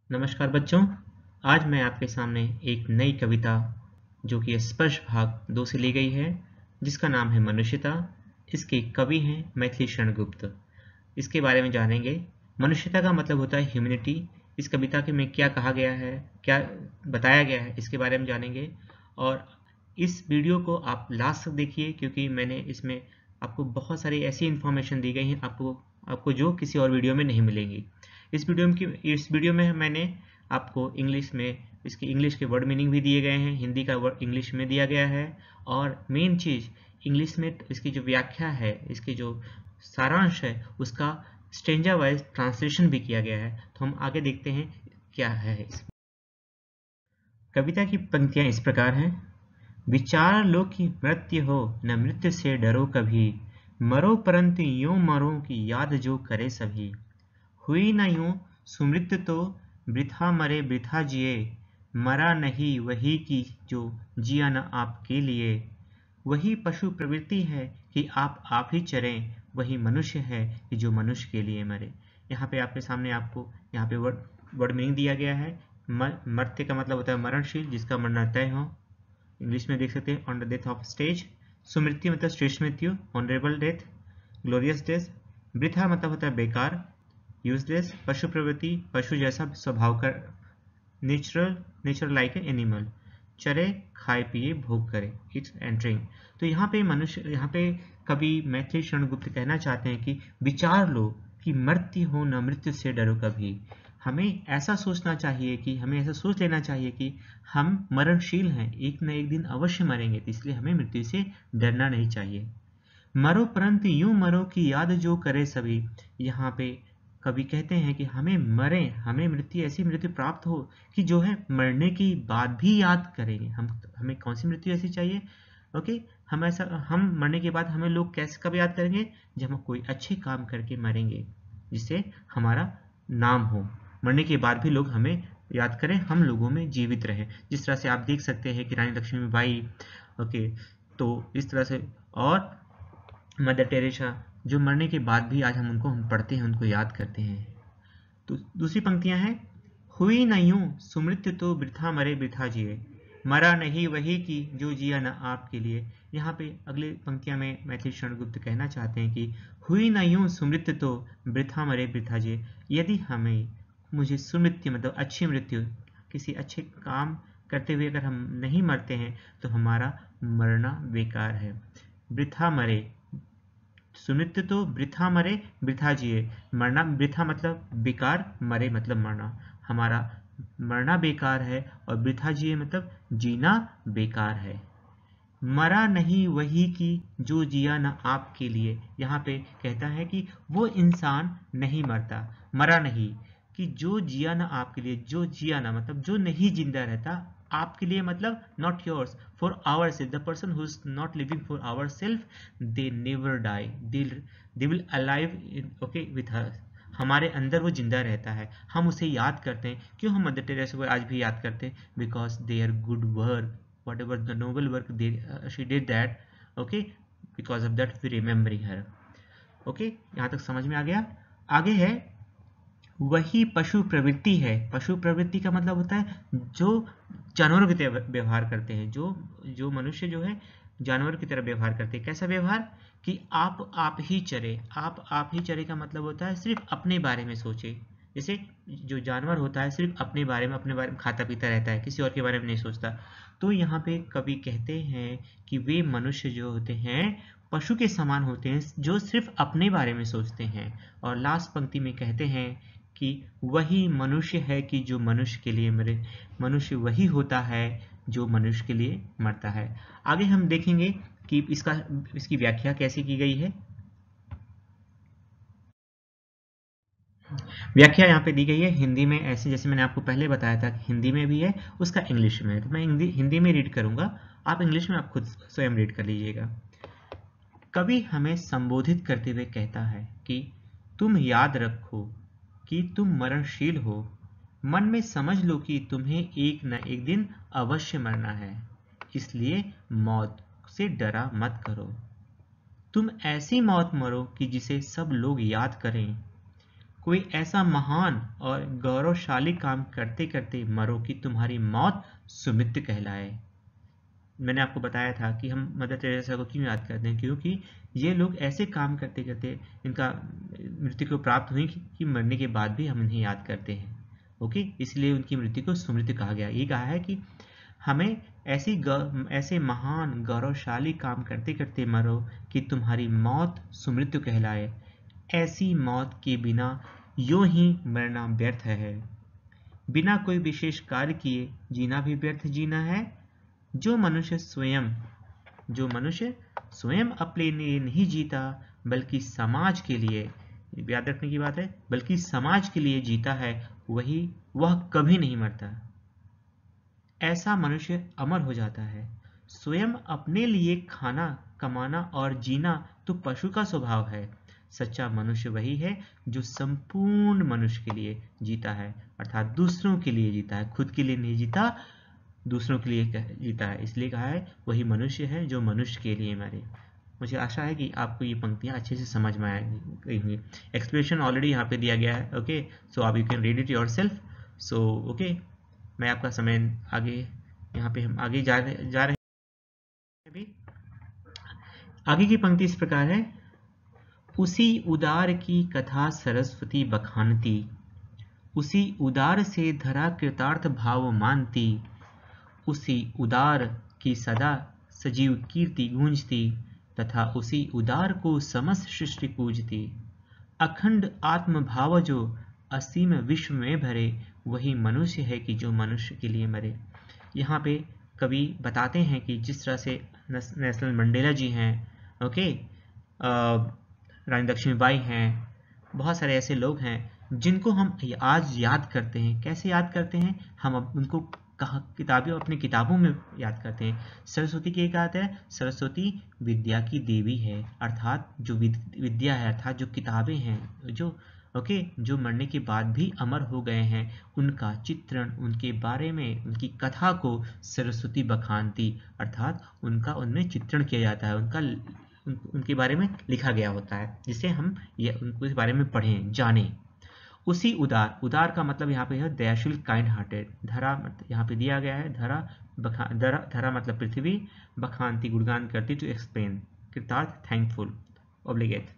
नमस्कार बच्चों। आज मैं आपके सामने एक नई कविता जो कि स्पर्श भाग 2 से ली गई है, जिसका नाम है मनुष्यता। इसके कवि हैं मैथिली शरण गुप्त। इसके बारे में जानेंगे। मनुष्यता का मतलब होता है ह्यूमैनिटी। इस कविता के में क्या कहा गया है, क्या बताया गया है, इसके बारे में जानेंगे। और इस वीडियो को आप लास्ट तक देखिए, क्योंकि मैंने इसमें आपको बहुत सारी ऐसी इन्फॉर्मेशन दी गई हैं आपको जो किसी और वीडियो में नहीं मिलेंगी। इस वीडियो में मैंने आपको इंग्लिश में इसके इंग्लिश के वर्ड मीनिंग भी दिए गए हैं, हिंदी का वर्ड इंग्लिश में दिया गया है, और मेन चीज़ इंग्लिश में इसकी जो व्याख्या है, इसकी जो सारांश है, उसका स्ट्रेंजा वाइज ट्रांसलेशन भी किया गया है। तो हम आगे देखते हैं क्या है इसमें। कविता की पंक्तियां इस प्रकार हैं। विचार लो कि मृत्यु हो, न मृत्यु से डरो कभी। मरो परंतु यूं मरो की याद जो करे सभी। हुई न यूं सुमृत्यु तो वृथा मरे वृथा जिए। मरा नहीं वही की जो जिया न आपके लिए। वही पशु प्रवृत्ति है कि आप ही चरें। वही मनुष्य है कि जो मनुष्य के लिए मरे। यहाँ पे आपके सामने आपको यहाँ पे वर्ड मीनिंग दिया गया है। मर्त्य का मतलब होता है मरणशील, जिसका मरना तय हो। इंग्लिश में देख सकते हैं on the death of stage. सुमृत्यु मतलब श्रेष्ठ मृत्यु, ऑनरेबल डेथ, ग्लोरियस डेथ। वृथा मतलब होता है बेकार, यूजलेस। पशु प्रवृत्ति, पशु जैसा स्वभाव का, नेचर लाइक ए एनिमल। चरे, खाए पिए भोग करे, इट्स एंटरिंग। तो यहाँ पे यहाँ पे कवि मैथिली शरण गुप्त कहना चाहते हैं कि विचार लो कि मृत्यु हो, न मृत्यु से डरो कभी। हमें ऐसा सोचना चाहिए कि हमें ऐसा सोच लेना चाहिए कि हम मरणशील हैं, एक न एक दिन अवश्य मरेंगे, तो इसलिए हमें मृत्यु से डरना नहीं चाहिए। मरो परंतु यूं मरो की याद जो करे सभी। यहाँ पे कवि कहते हैं कि हमें मृत्यु, ऐसी मृत्यु प्राप्त हो कि जो है मरने के बाद भी याद करेंगे। हमें कौन सी मृत्यु ऐसी चाहिए? ओके, हम मरने के बाद हमें लोग कैसे कब याद करेंगे? जब हम कोई अच्छे काम करके मरेंगे, जिससे हमारा नाम हो। मरने के बाद भी लोग हमें याद करें, हम लोगों में जीवित रहें। जिस तरह से आप देख सकते हैं कि रानी लक्ष्मीबाई, ओके, तो इस तरह से, और मदर टेरेसा, जो मरने के बाद भी आज हम पढ़ते हैं, उनको याद करते हैं। तो दूसरी पंक्तियां हैं। हुई न यूं सुमृत्यु तो वृथा मरे वृथा जिए। मरा नहीं वही की जो जिया न आपके लिए। यहाँ पे अगले पंक्तियां में मैथिली शरण गुप्त कहना चाहते हैं कि हुई न यूं सुमृत्यु तो वृथा मरे वृथा जिए। यदि मुझे सुमृत्यु मतलब अच्छी मृत्यु, किसी अच्छे काम करते हुए अगर हम नहीं मरते हैं, तो हमारा मरना बेकार है। वृथा मरे, सुमृत्यु तो वृथा मरे वृथा जिए। मरना वृथा मतलब बेकार, मरे मतलब मरना। हमारा मरना बेकार है, और वृथा जिए मतलब जीना बेकार है। मरा नहीं वही की जो जिया न आपके लिए। यहाँ पे कहता है कि वो इंसान नहीं मरता, मरा नहीं, कि जो जिया ना आपके लिए। जो जिया ना मतलब जो नहीं जिंदा रहता आपके लिए, मतलब not yours, for our self. The person who is not living for our self, they never die, they will alive, okay, with us. हमारे अंदर वो जिंदा रहता है, हम उसे याद करते हैं। क्यों हम मदर टेरेसा को आज भी याद करते हैं? Because they are good work, whatever the noble work she did that, okay, because of that we remembering her. okay, यहाँ तक समझ में आ गया। आगे है, वही पशु प्रवृत्ति है। पशु प्रवृत्ति का मतलब होता है जो जानवरों की तरह व्यवहार करते हैं, जो मनुष्य जो है जानवर की तरह व्यवहार करते हैं। कैसा व्यवहार? कि आप ही चरे। आप ही चरे का मतलब होता है सिर्फ अपने बारे में सोचे। जैसे जो जानवर होता है सिर्फ अपने बारे में खाता पीता रहता है, किसी और के बारे में नहीं सोचता। तो यहाँ पे कवि कहते हैं कि वे मनुष्य जो होते हैं पशु के समान होते हैं, जो सिर्फ अपने बारे में सोचते हैं। और लास्ट पंक्ति में कहते हैं कि वही मनुष्य है कि जो मनुष्य के लिए मरे। मनुष्य वही होता है जो मनुष्य के लिए मरता है। आगे हम देखेंगे कि इसकी व्याख्या कैसे की गई है। व्याख्या यहाँ पे दी गई है हिंदी में, ऐसे जैसे मैंने आपको पहले बताया था कि हिंदी में भी है, उसका इंग्लिश में है। तो मैं हिंदी में रीड करूंगा, आप इंग्लिश में आप खुद स्वयं रीड कर लीजिएगा। कवि हमें संबोधित करते हुए कहता है कि तुम याद रखो कि तुम मरणशील हो। मन में समझ लो कि तुम्हें एक न एक दिन अवश्य मरना है, इसलिए मौत से डरा मत करो। तुम ऐसी मौत मरो कि जिसे सब लोग याद करें। कोई ऐसा महान और गौरवशाली काम करते करते मरो कि तुम्हारी मौत सुमित कहलाए। मैंने आपको बताया था कि हम मदर टेरेसा को क्यों याद करते हैं, क्योंकि ये लोग ऐसे काम करते करते इनका मृत्यु को प्राप्त हुई कि मरने के बाद भी हम इन्हें याद करते हैं। ओके, इसलिए उनकी मृत्यु को सुमृत कहा गया। ये कहा है कि हमें ऐसे महान गौरवशाली काम करते करते मरो कि तुम्हारी मौत सुमृत्यु कहलाए। ऐसी मौत के बिना यूं ही मरना व्यर्थ है। बिना कोई विशेष कार्य किए जीना भी व्यर्थ जीना है। जो मनुष्य स्वयं अपने लिए नहीं जीता बल्कि समाज के लिए, याद रखने की बात है, बल्कि समाज के लिए जीता है, वह कभी नहीं मरता। ऐसा मनुष्य अमर हो जाता है। स्वयं अपने लिए खाना कमाना और जीना तो पशु का स्वभाव है। सच्चा मनुष्य वही है जो संपूर्ण मनुष्य के लिए जीता है, अर्थात दूसरों के लिए जीता है, खुद के लिए नहीं जीता, दूसरों के लिए जीता है। इसलिए कहा है वही मनुष्य है जो मनुष्य के लिए मरे। मुझे आशा है कि आपको ये पंक्तियां अच्छे से समझ में आ गई होंगी। एक्सप्लेनेशन ऑलरेडी यहाँ पे दिया गया है। ओके, सो आप you can read it yourself. So okay, मैं आपका समय आगे, यहाँ पे हम आगे जा रहे हैं। अभी आगे की पंक्ति इस प्रकार है। उसी उदार की कथा सरस्वती बखानती, उसी उदार से धरा कृतार्थ भाव मानती, उसी उदार की सदा सजीव कीर्ति गूंजती, तथा उसी उदार को समस्त सृष्टि पूजती। अखंड आत्म भाव जो असीम विश्व में भरे, वही मनुष्य है कि जो मनुष्य के लिए मरे। यहाँ पे कवि बताते हैं कि जिस तरह से नेल्सन मंडेला जी हैं, ओके, रानी लक्ष्मीबाई हैं, बहुत सारे ऐसे लोग हैं जिनको हम आज याद करते हैं। कैसे याद करते हैं? हम उनको अपनी किताबों में याद करते हैं। सरस्वती की एक बात है, सरस्वती विद्या की देवी है, अर्थात जो विद्या है, अर्थात जो किताबें हैं, जो मरने के बाद भी अमर हो गए हैं, उनका चित्रण, उनके बारे में, उनकी कथा को सरस्वती बखानती, अर्थात उनमें चित्रण किया जाता है, उनके बारे में लिखा गया होता है, जिसे हम उनके बारे में पढ़ें, जानें। उसी उदार का मतलब यहाँ पे है दयाशील, काइंड हार्टेड। धरा यहाँ पे दिया गया है, धरा मतलब पृथ्वी, बखानती गुणगान करती, टू एक्सप्लेन, कृतार्थ थैंकफुल, ऑब्लिगेट।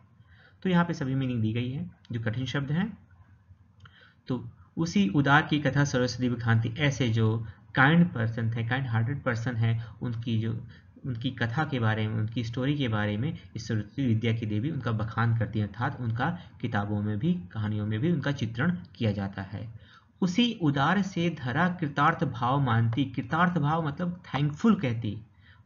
तो यहाँ पे सभी मीनिंग दी गई है जो कठिन शब्द हैं। तो उसी उदार की कथा सरस्वती बखानती, ऐसे जो काइंड पर्सन थे, काइंड हार्टेड पर्सन है, उनकी कथा के बारे में, उनकी स्टोरी के बारे में इस सरस्वती विद्या की देवी उनका बखान करती है, अर्थात उनका किताबों में भी, कहानियों में भी उनका चित्रण किया जाता है। उसी उदार से धरा कृतार्थ भाव मानती, कृतार्थ भाव मतलब थैंकफुल कहती,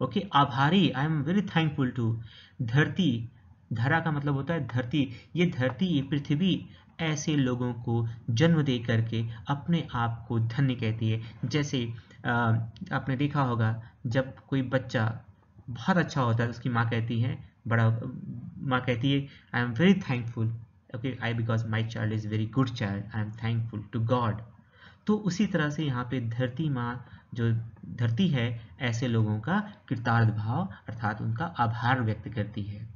ओके, आभारी, I am very thankful to. धरती, धरा का मतलब होता है धरती, ये धरती, ये पृथ्वी ऐसे लोगों को जन्म दे करके अपने आप को धन्य कहती है। जैसे आपने देखा होगा, जब कोई बच्चा बहुत अच्छा होता है, उसकी माँ कहती है, माँ कहती है, I am very thankful, okay, because my child is very good child, I am thankful to God. तो उसी तरह से यहाँ पे धरती माँ, जो धरती है, ऐसे लोगों का कृतार्थ भाव अर्थात उनका आभार व्यक्त करती है।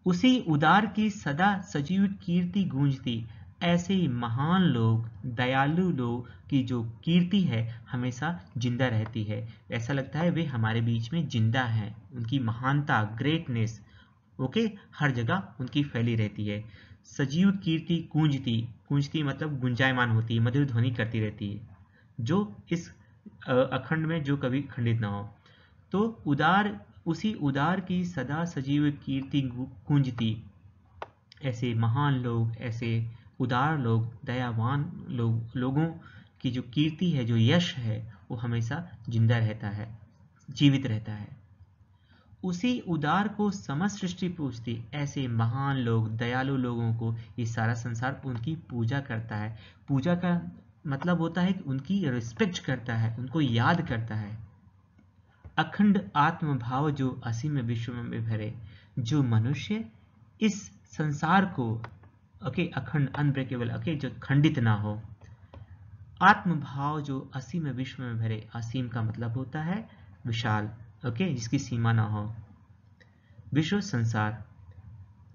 उसी उदार की सदा सजीव कीर्ति गूंजती, ऐसे महान लोग, दयालु लोग की जो कीर्ति है हमेशा जिंदा रहती है। ऐसा लगता है वे हमारे बीच में जिंदा हैं, उनकी महानता, ग्रेटनेस, ओके, हर जगह उनकी फैली रहती है। सजीव कीर्ति गूंजती मतलब गुंजायमान होती है, मधुर ध्वनि करती रहती है, जो इस अखंड में जो कभी खंडित ना हो। तो उसी उदार की सदा सजीव कीर्ति गूंजती, ऐसे महान लोग, ऐसे उदार लोग, दयावान लोगों की जो कीर्ति है, जो यश है, वो हमेशा जिंदा रहता है, जीवित रहता है। उसी उदार को समस्त सृष्टि पूजती, ऐसे महान लोग, दयालु लोगों को ये सारा संसार उनकी पूजा करता है। पूजा का मतलब होता है कि उनकी रिस्पेक्ट करता है, उनको याद करता है। अखंड आत्म भाव जो असीम विश्व में भरे, जो मनुष्य इस संसार को, ओके, अखंड, अनब्रेकेबल, ओके, जो खंडित ना हो, आत्म भाव जो असीम विश्व में भरे, असीम का मतलब होता है विशाल, ओके, जिसकी सीमा ना हो, विश्व, संसार,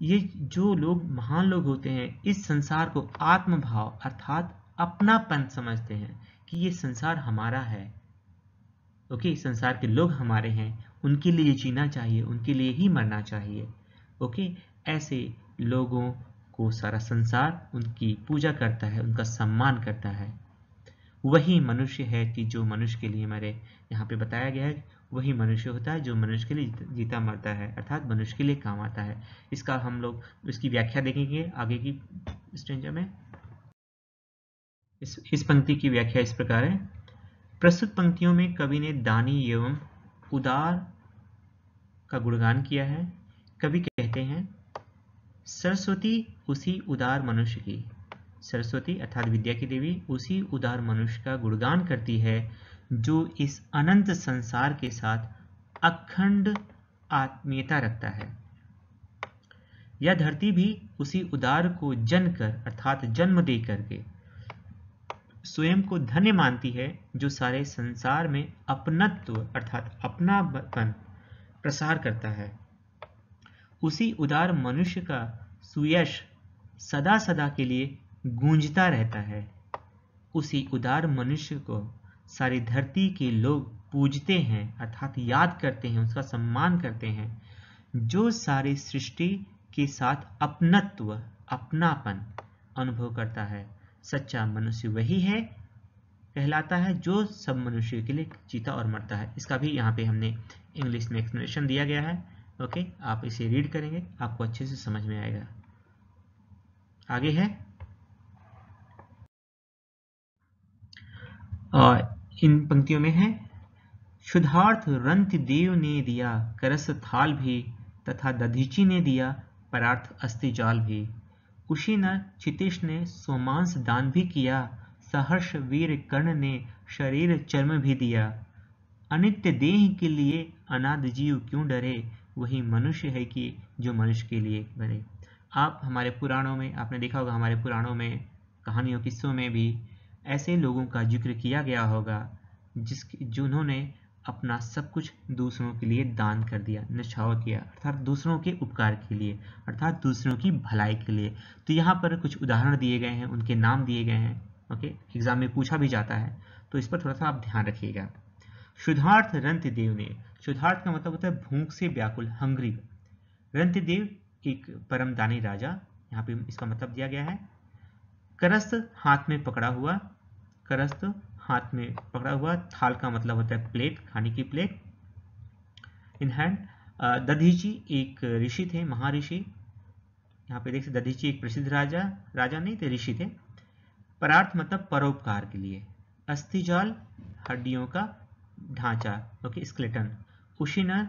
ये जो लोग महान लोग होते हैं इस संसार को आत्मभाव अर्थात अपनापन समझते हैं कि ये संसार हमारा है। ओके, संसार के लोग हमारे हैं, उनके लिए जीना चाहिए, उनके लिए ही मरना चाहिए। ओके, ऐसे लोगों को सारा संसार उनकी पूजा करता है, उनका सम्मान करता है। वही मनुष्य है कि जो मनुष्य के लिए मरे। यहाँ पे बताया गया है वही मनुष्य होता है जो मनुष्य के लिए जीता मरता है, अर्थात मनुष्य के लिए काम आता है। इसका हम लोग इसकी व्याख्या देखेंगे आगे की स्टेंजा में। इस पंक्ति की व्याख्या इस प्रकार है। प्रस्तुत पंक्तियों में कवि ने दानी एवं उदार का गुणगान किया है। कवि कहते हैं, सरस्वती उसी उदार मनुष्य की, सरस्वती अर्थात विद्या की देवी उसी उदार मनुष्य का गुणगान करती है जो इस अनंत संसार के साथ अखंड आत्मीयता रखता है। यह धरती भी उसी उदार को जन कर अर्थात जन्म दे करके स्वयं को धन्य मानती है जो सारे संसार में अपनत्व अर्थात अपनापन प्रसार करता है। उसी उदार मनुष्य का सुयश सदा सदा के लिए गूंजता रहता है। उसी उदार मनुष्य को सारी धरती के लोग पूजते हैं अर्थात याद करते हैं, उसका सम्मान करते हैं, जो सारी सृष्टि के साथ अपनत्व अपनापन अनुभव करता है। सच्चा मनुष्य वही है कहलाता है जो सब मनुष्य के लिए जीता और मरता है। इसका भी यहाँ पे हमने इंग्लिश में एक्सप्लेनेशन दिया गया है। ओके, आप इसे रीड करेंगे आपको अच्छे से समझ में आएगा। आगे है इन पंक्तियों में है, शुद्धार्थ रंत देव ने दिया करस थाल भी, तथा दधीची ने दिया परार्थ अस्थि जाल भी। कुशीन क्षितिश ने सोमांस दान भी किया, सहर्ष वीर कर्ण ने शरीर चर्म भी दिया। अनित्य देह के लिए अनाद जीव क्यों डरे, वही मनुष्य है कि जो मनुष्य के लिए बने। आप हमारे पुराणों में आपने देखा होगा, हमारे पुराणों में कहानियों किस्सों में भी ऐसे लोगों का जिक्र किया गया होगा जिन्होंने अपना सब कुछ दूसरों के लिए दान कर दिया, निछावर किया, अर्थात दूसरों के उपकार के लिए, अर्थात दूसरों की भलाई के लिए। तो यहाँ पर कुछ उदाहरण दिए गए हैं, उनके नाम दिए गए हैं। ओके, एग्जाम में पूछा भी जाता है तो इस पर थोड़ा सा आप ध्यान रखिएगा। शुद्धार्थ रंतदेव ने, शुद्धार्थ का मतलब होता है भूख से व्याकुल, हंग्री। रंतदेव एक परम दानी राजा, यहाँ पे इसका मतलब दिया गया है। करस्त हाथ में पकड़ा हुआ, करस्त हाथ में पकड़ा हुआ, थाल का मतलब होता है प्लेट, खाने की प्लेट, इन हैंड। दधीची एक ऋषि थे, महर्षि। यहाँ पे देख सकते दधीची एक प्रसिद्ध राजा नहीं थे, ऋषि थे। परार्थ मतलब परोपकार के लिए। अस्थिजाल हड्डियों का ढांचा, ओके, स्केलेटन। कुशीनर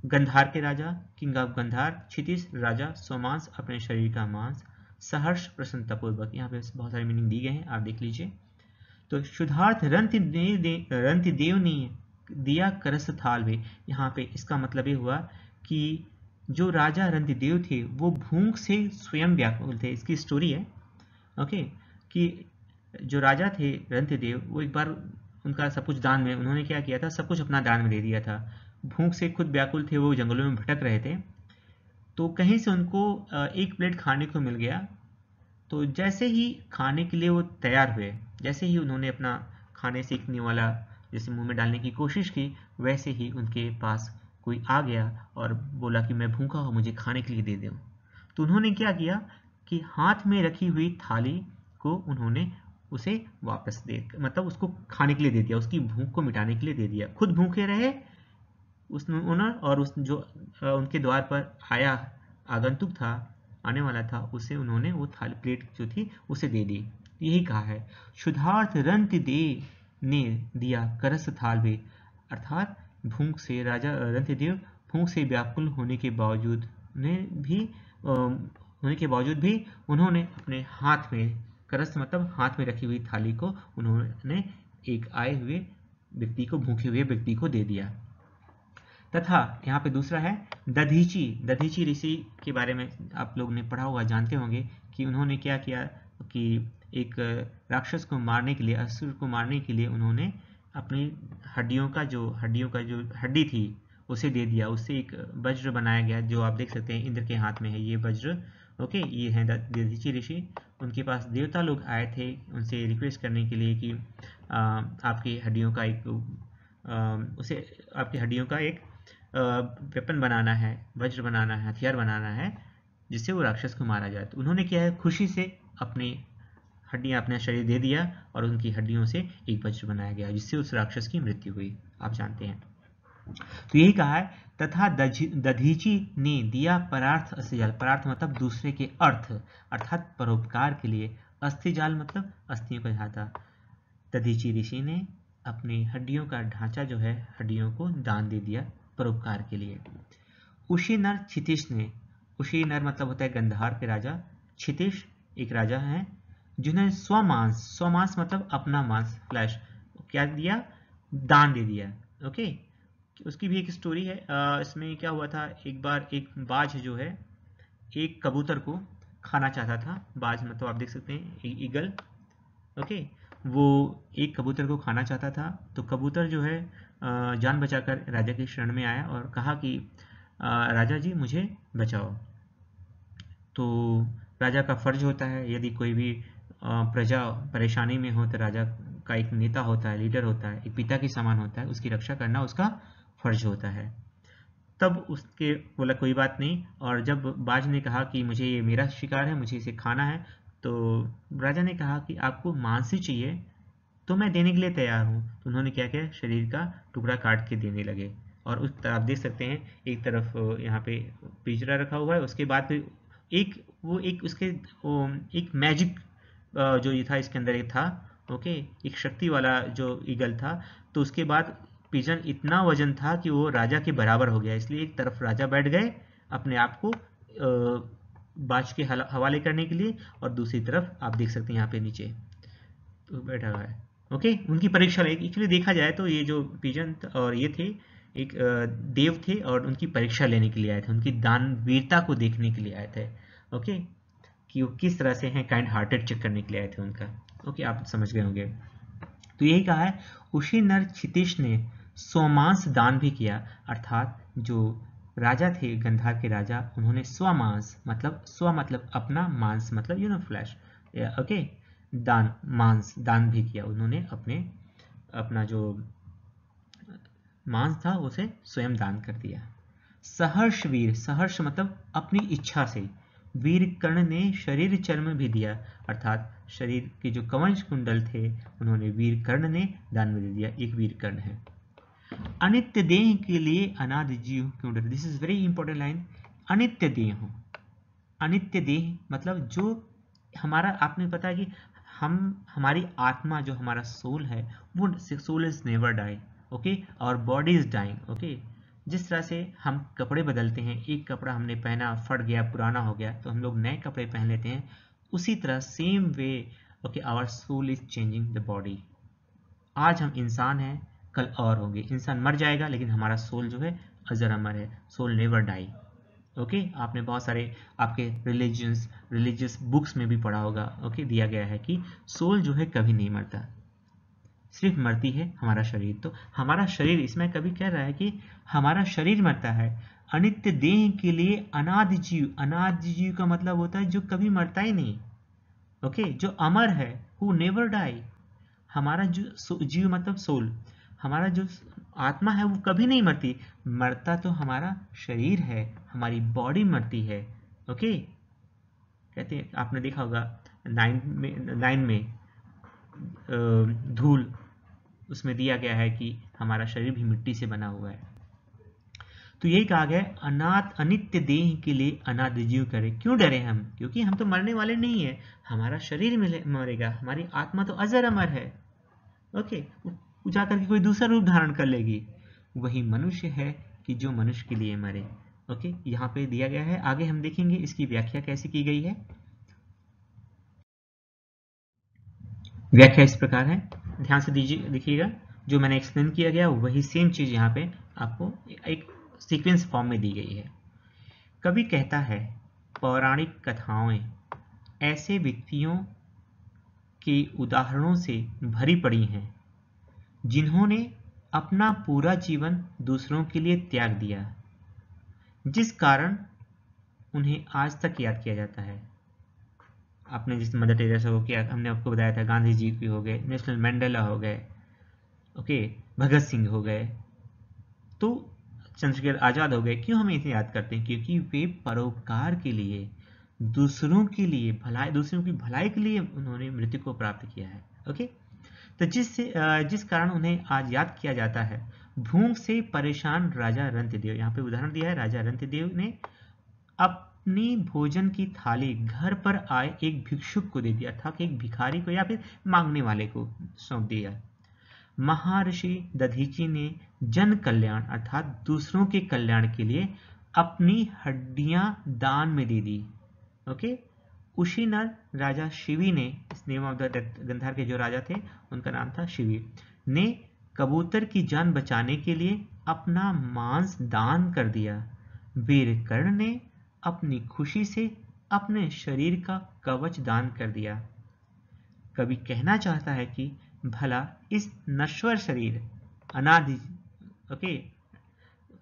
गंधार के राजा, किंग ऑफ गंधार। क्षितिज राजा, सोमांस अपने शरीर का मांस। सहर्ष प्रसन्नतापूर्वक, यहाँ पे बहुत सारे मीनिंग दिए गए हैं, आप देख लीजिए। तो शुद्धार्थ रंतिदेव ने दिया करस थाल भी, यहाँ पे इसका मतलब ये हुआ कि जो राजा रंतिदेव थे वो भूख से स्वयं व्याकुल थे। इसकी स्टोरी है, ओके, कि जो राजा थे रंतिदेव, वो एक बार उनका सब कुछ दान में, उन्होंने क्या किया था, सब कुछ अपना दान में दे दिया था। भूख से खुद व्याकुल थे, वो जंगलों में भटक रहे थे, तो कहीं से उनको एक प्लेट खाने को मिल गया। तो जैसे ही खाने के लिए वो तैयार हुए, जैसे ही उन्होंने अपना खाने सीखने वाला जैसे मुंह में डालने की कोशिश की, वैसे ही उनके पास कोई आ गया और बोला कि मैं भूखा हूँ, मुझे खाने के लिए दे दो। तो उन्होंने क्या किया कि हाथ में रखी हुई थाली को उन्होंने उसे वापस दे, मतलब उसको खाने के लिए दे दिया, उसकी भूख को मिटाने के लिए दे दिया। खुद भूखे रहे उस ओनर, और उस जो उनके द्वार पर आया आगंतुक था, आने वाला था, उसे उन्होंने वो थाली प्लेट जो थी उसे दे दी। यही कहा है, शुद्धार्थ रंत दे ने दिया करस थाल भी, अर्थात भूख से राजा रंतदेव भूख से व्याकुल होने के बावजूद भी उन्होंने अपने हाथ में, करस मतलब हाथ में रखी हुई थाली को उन्होंने एक आए हुए व्यक्ति को, भूखे हुए व्यक्ति को दे दिया। तथा यहाँ पे दूसरा है दधीची ऋषि के बारे में आप लोग ने पढ़ा होगा, जानते होंगे कि उन्होंने क्या किया कि एक राक्षस को मारने के लिए, असुर को मारने के लिए उन्होंने अपनी हड्डी थी उसे दे दिया, उससे एक वज्र बनाया गया, जो आप देख सकते हैं इंद्र के हाथ में है ये वज्र। ओके, ये है दधीचि ऋषि। उनके पास देवता लोग आए थे उनसे रिक्वेस्ट करने के लिए कि आपकी हड्डियों का एक उसे आपकी हड्डियों का एक वेपन बनाना है, वज्र बनाना है, हथियार बनाना है, जिससे वो राक्षस को मारा जाए। तो उन्होंने क्या है, खुशी से अपनी हड्डियां, अपना शरीर दे दिया और उनकी हड्डियों से एक वज्र बनाया गया, जिससे उस राक्षस की मृत्यु हुई, आप जानते हैं। तो यही कहा है, तथा दधीचि ने दिया परार्थ अस्थिजाल। परार्थ मतलब दूसरे के अर्थ, अर्थात परोपकार के लिए। अस्थिजाल मतलब अस्थियों का ढांचा। दधीचि ऋषि ने अपनी हड्डियों का ढांचा जो है, हड्डियों को दान दे दिया परोपकार के लिए। उशीनर क्षितिश ने, उशीनर मतलब होता है गंधार के राजा, क्षितिश एक राजा है, जिन्होंने स्वमांस, स्वमांस मतलब अपना मांस, फ्लैश, क्या दिया, दान दे दिया। ओके, उसकी भी एक स्टोरी है। इसमें क्या हुआ था, एक बार एक बाज जो है एक कबूतर को खाना चाहता था। बाज मतलब आप देख सकते हैं ईगल। ओके, वो एक कबूतर को खाना चाहता था, तो कबूतर जो है जान बचाकर राजा की शरण में आया और कहा कि राजा जी मुझे बचाओ। तो राजा का फर्ज होता है, यदि कोई भी प्रजा परेशानी में हो तो राजा का एक नेता होता है, लीडर होता है, एक पिता के समान होता है, उसकी रक्षा करना उसका फर्ज होता है। तब उसके बोला कोई बात नहीं, और जब बाज ने कहा कि मुझे ये मेरा शिकार है, मुझे इसे खाना है, तो राजा ने कहा कि आपको मांस ही चाहिए तो मैं देने के लिए तैयार हूँ। तो उन्होंने क्या किया, शरीर का टुकड़ा काट के देने लगे। और उस तरफ आप देख सकते हैं एक तरफ यहाँ पे पिंजरा रखा हुआ है, उसके बाद फिर एक उसके एक मैजिक जो ये था इसके अंदर एक था। ओके, एक शक्ति वाला जो ईगल था। तो उसके बाद पिजन इतना वजन था कि वो राजा के बराबर हो गया, इसलिए एक तरफ राजा बैठ गए अपने आप को बाज के हवाले करने के लिए, और दूसरी तरफ आप देख सकते हैं यहाँ पे नीचे तो बैठा हुआ है। ओके, उनकी परीक्षा एक्चुअली देखा जाए तो ये जो पिजन और ये थे एक देव थे, और उनकी परीक्षा लेने के लिए आए थे, उनकी दानवीरता को देखने के लिए आए थे। ओके, कि वो किस तरह से हैं, काइंड हार्टेड चेक करने के लिए आए थे उनका। ओके, आप समझ गए होंगे। तो यही कहा है, उसी नर क्षितिश ने स्वमांस दान भी किया, अर्थात जो राजा थे गंधार के राजा, उन्होंने स्वमांस मतलब स्व मतलब अपना, मांस मतलब फ्लैश, ओके, दान मांस दान भी किया उन्होंने, अपना जो मांस था उसे स्वयं दान कर दिया। सहर्ष वीर, सहर्ष मतलब अपनी इच्छा से, वीर कर्ण ने शरीर चर्म भी दिया, अर्थात शरीर के जो कवच कुंडल थे उन्होंने वीर कर्ण ने दान में दे दिया, एक वीर कर्ण है। अनित्य देह के लिए अनादि जीव क्यों डरे, this is very important line. अनित्य देह, अनित्य देह मतलब जो हमारा, आपने पता है कि हमारी आत्मा जो हमारा सोल है, वो soul is never die. Okay, और बॉडी इज डाइंग। ओके, जिस तरह से हम कपड़े बदलते हैं, एक कपड़ा हमने पहना फट गया, पुराना हो गया, तो हम लोग नए कपड़े पहन लेते हैं, उसी तरह same way okay our soul is changing the body. आज हम इंसान हैं, कल और होंगे, इंसान मर जाएगा लेकिन हमारा सोल जो है अजर अमर है, सोल नेवर डाई। ओके, आपने बहुत सारे आपके रिलीजियस बुक्स में भी पढ़ा होगा। ओके, दिया गया है कि सोल जो है कभी नहीं मरता, सिर्फ मरती है हमारा शरीर। तो हमारा शरीर इसमें कभी कह रहा है कि हमारा शरीर मरता है। अनित्य देह के लिए अनादि जीव, अनादि जीव का मतलब होता है जो कभी मरता ही नहीं। ओके, जो अमर है, हु नेवर डाई। हमारा जो जीव मतलब सोल, हमारा जो आत्मा है वो कभी नहीं मरती, मरता तो हमारा शरीर है, हमारी बॉडी मरती है। ओके, कहते हैं आपने देखा होगा नाइन में धूल, उसमें दिया गया है कि हमारा शरीर भी मिट्टी से बना हुआ है। तो यही कहा गया, अनाथ अनित्य देह के लिए अनादि जीव करे। क्यों डरे हम, क्योंकि हम तो मरने वाले नहीं है, हमारा शरीर मरेगा, हमारी आत्मा तो अजर अमर है। ओके, वो जाकर के कोई दूसरा रूप धारण कर लेगी, वही मनुष्य है कि जो मनुष्य के लिए मरे। ओके, यहाँ पे दिया गया है, आगे हम देखेंगे इसकी व्याख्या कैसे की गई है। व्याख्या इस प्रकार है, ध्यान से दीजिए, देखिएगा, जो मैंने एक्सप्लेन किया गया वही सेम चीज यहाँ पे आपको एक सीक्वेंस फॉर्म में दी गई है। कवि कहता है, पौराणिक कथाएं ऐसे व्यक्तियों के उदाहरणों से भरी पड़ी हैं जिन्होंने अपना पूरा जीवन दूसरों के लिए त्याग दिया, जिस कारण उन्हें आज तक याद किया जाता है। आपने जिस मदर टेरेसा को किया, हमने आपको बताया था, गांधी जी भी हो गए, नेशनल मंडेला हो गए, ओके, भगत सिंह हो गए, तो चंद्रशेखर आजाद हो गए। क्यों हम इसे याद करते हैं? क्योंकि वे परोपकार के लिए, दूसरों के लिए भलाई, दूसरों की भलाई के लिए उन्होंने मृत्यु को प्राप्त किया है। ओके, तो जिस कारण उन्हें आज याद किया जाता है। भूख से परेशान राजा रंतिदेव, यहाँ पे उदाहरण दिया है, राजा रंतिदेव ने अपनी भोजन की थाली घर पर आए एक भिक्षुक को दे दिया, अर्थात एक भिखारी को या फिर मांगने वाले को सौंप दिया। महर्षि दधीची ने जन कल्याण अर्थात दूसरों के कल्याण के लिए अपनी हड्डियां दान में दे दी। ओके, कुशीनर राजा शिवी ने, इस नेम ऑफ द गंधार के जो राजा थे उनका नाम था शिवी, ने कबूतर की जान बचाने के लिए अपना मांस दान कर दिया। वीर कर्ण ने अपनी खुशी से अपने शरीर का कवच दान कर दिया। कवि कहना चाहता है कि भला इस नश्वर शरीर अनादि, ओके,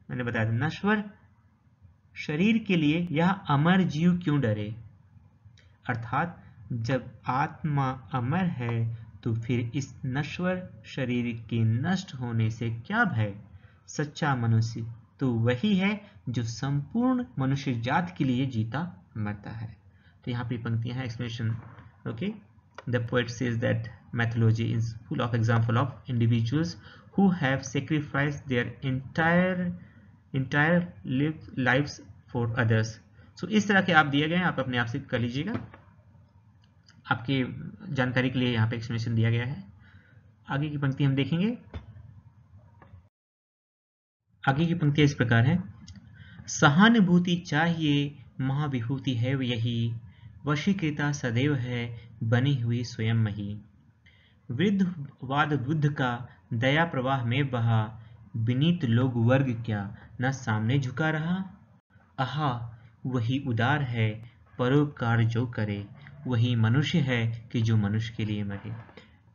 मैंने बताया था, नश्वर शरीर के लिए यह अमर जीव क्यों डरे? अर्थात जब आत्मा अमर है तो फिर इस नश्वर शरीर के नष्ट होने से क्या भय? सच्चा मनुष्य तो वही है जो संपूर्ण मनुष्य जात के लिए जीता मरता है। तो यहाँ पे पंक्तियां हैं, explanation. Okay, the poet says that mythology is full of example of individuals who have sacrificed their entire lives for others. So इस तरह के आप दिए गए हैं, आप अपने आप से कर लीजिएगा, आपके जानकारी के लिए यहाँ पे एक्सप्लेनेशन दिया गया है। आगे की पंक्ति हम देखेंगे। आगे की पंक्ति इस प्रकार है, सहानुभूति चाहिए महाविभूति है यही, वशीकृता सदैव है बनी हुई स्वयं मही। वृद्धवाद बुद्ध का दया प्रवाह में बहा, विनीत लोग वर्ग क्या न सामने झुका रहा। आहा वही उदार है परोपकार जो करे, वही मनुष्य है कि जो मनुष्य के लिए मरे।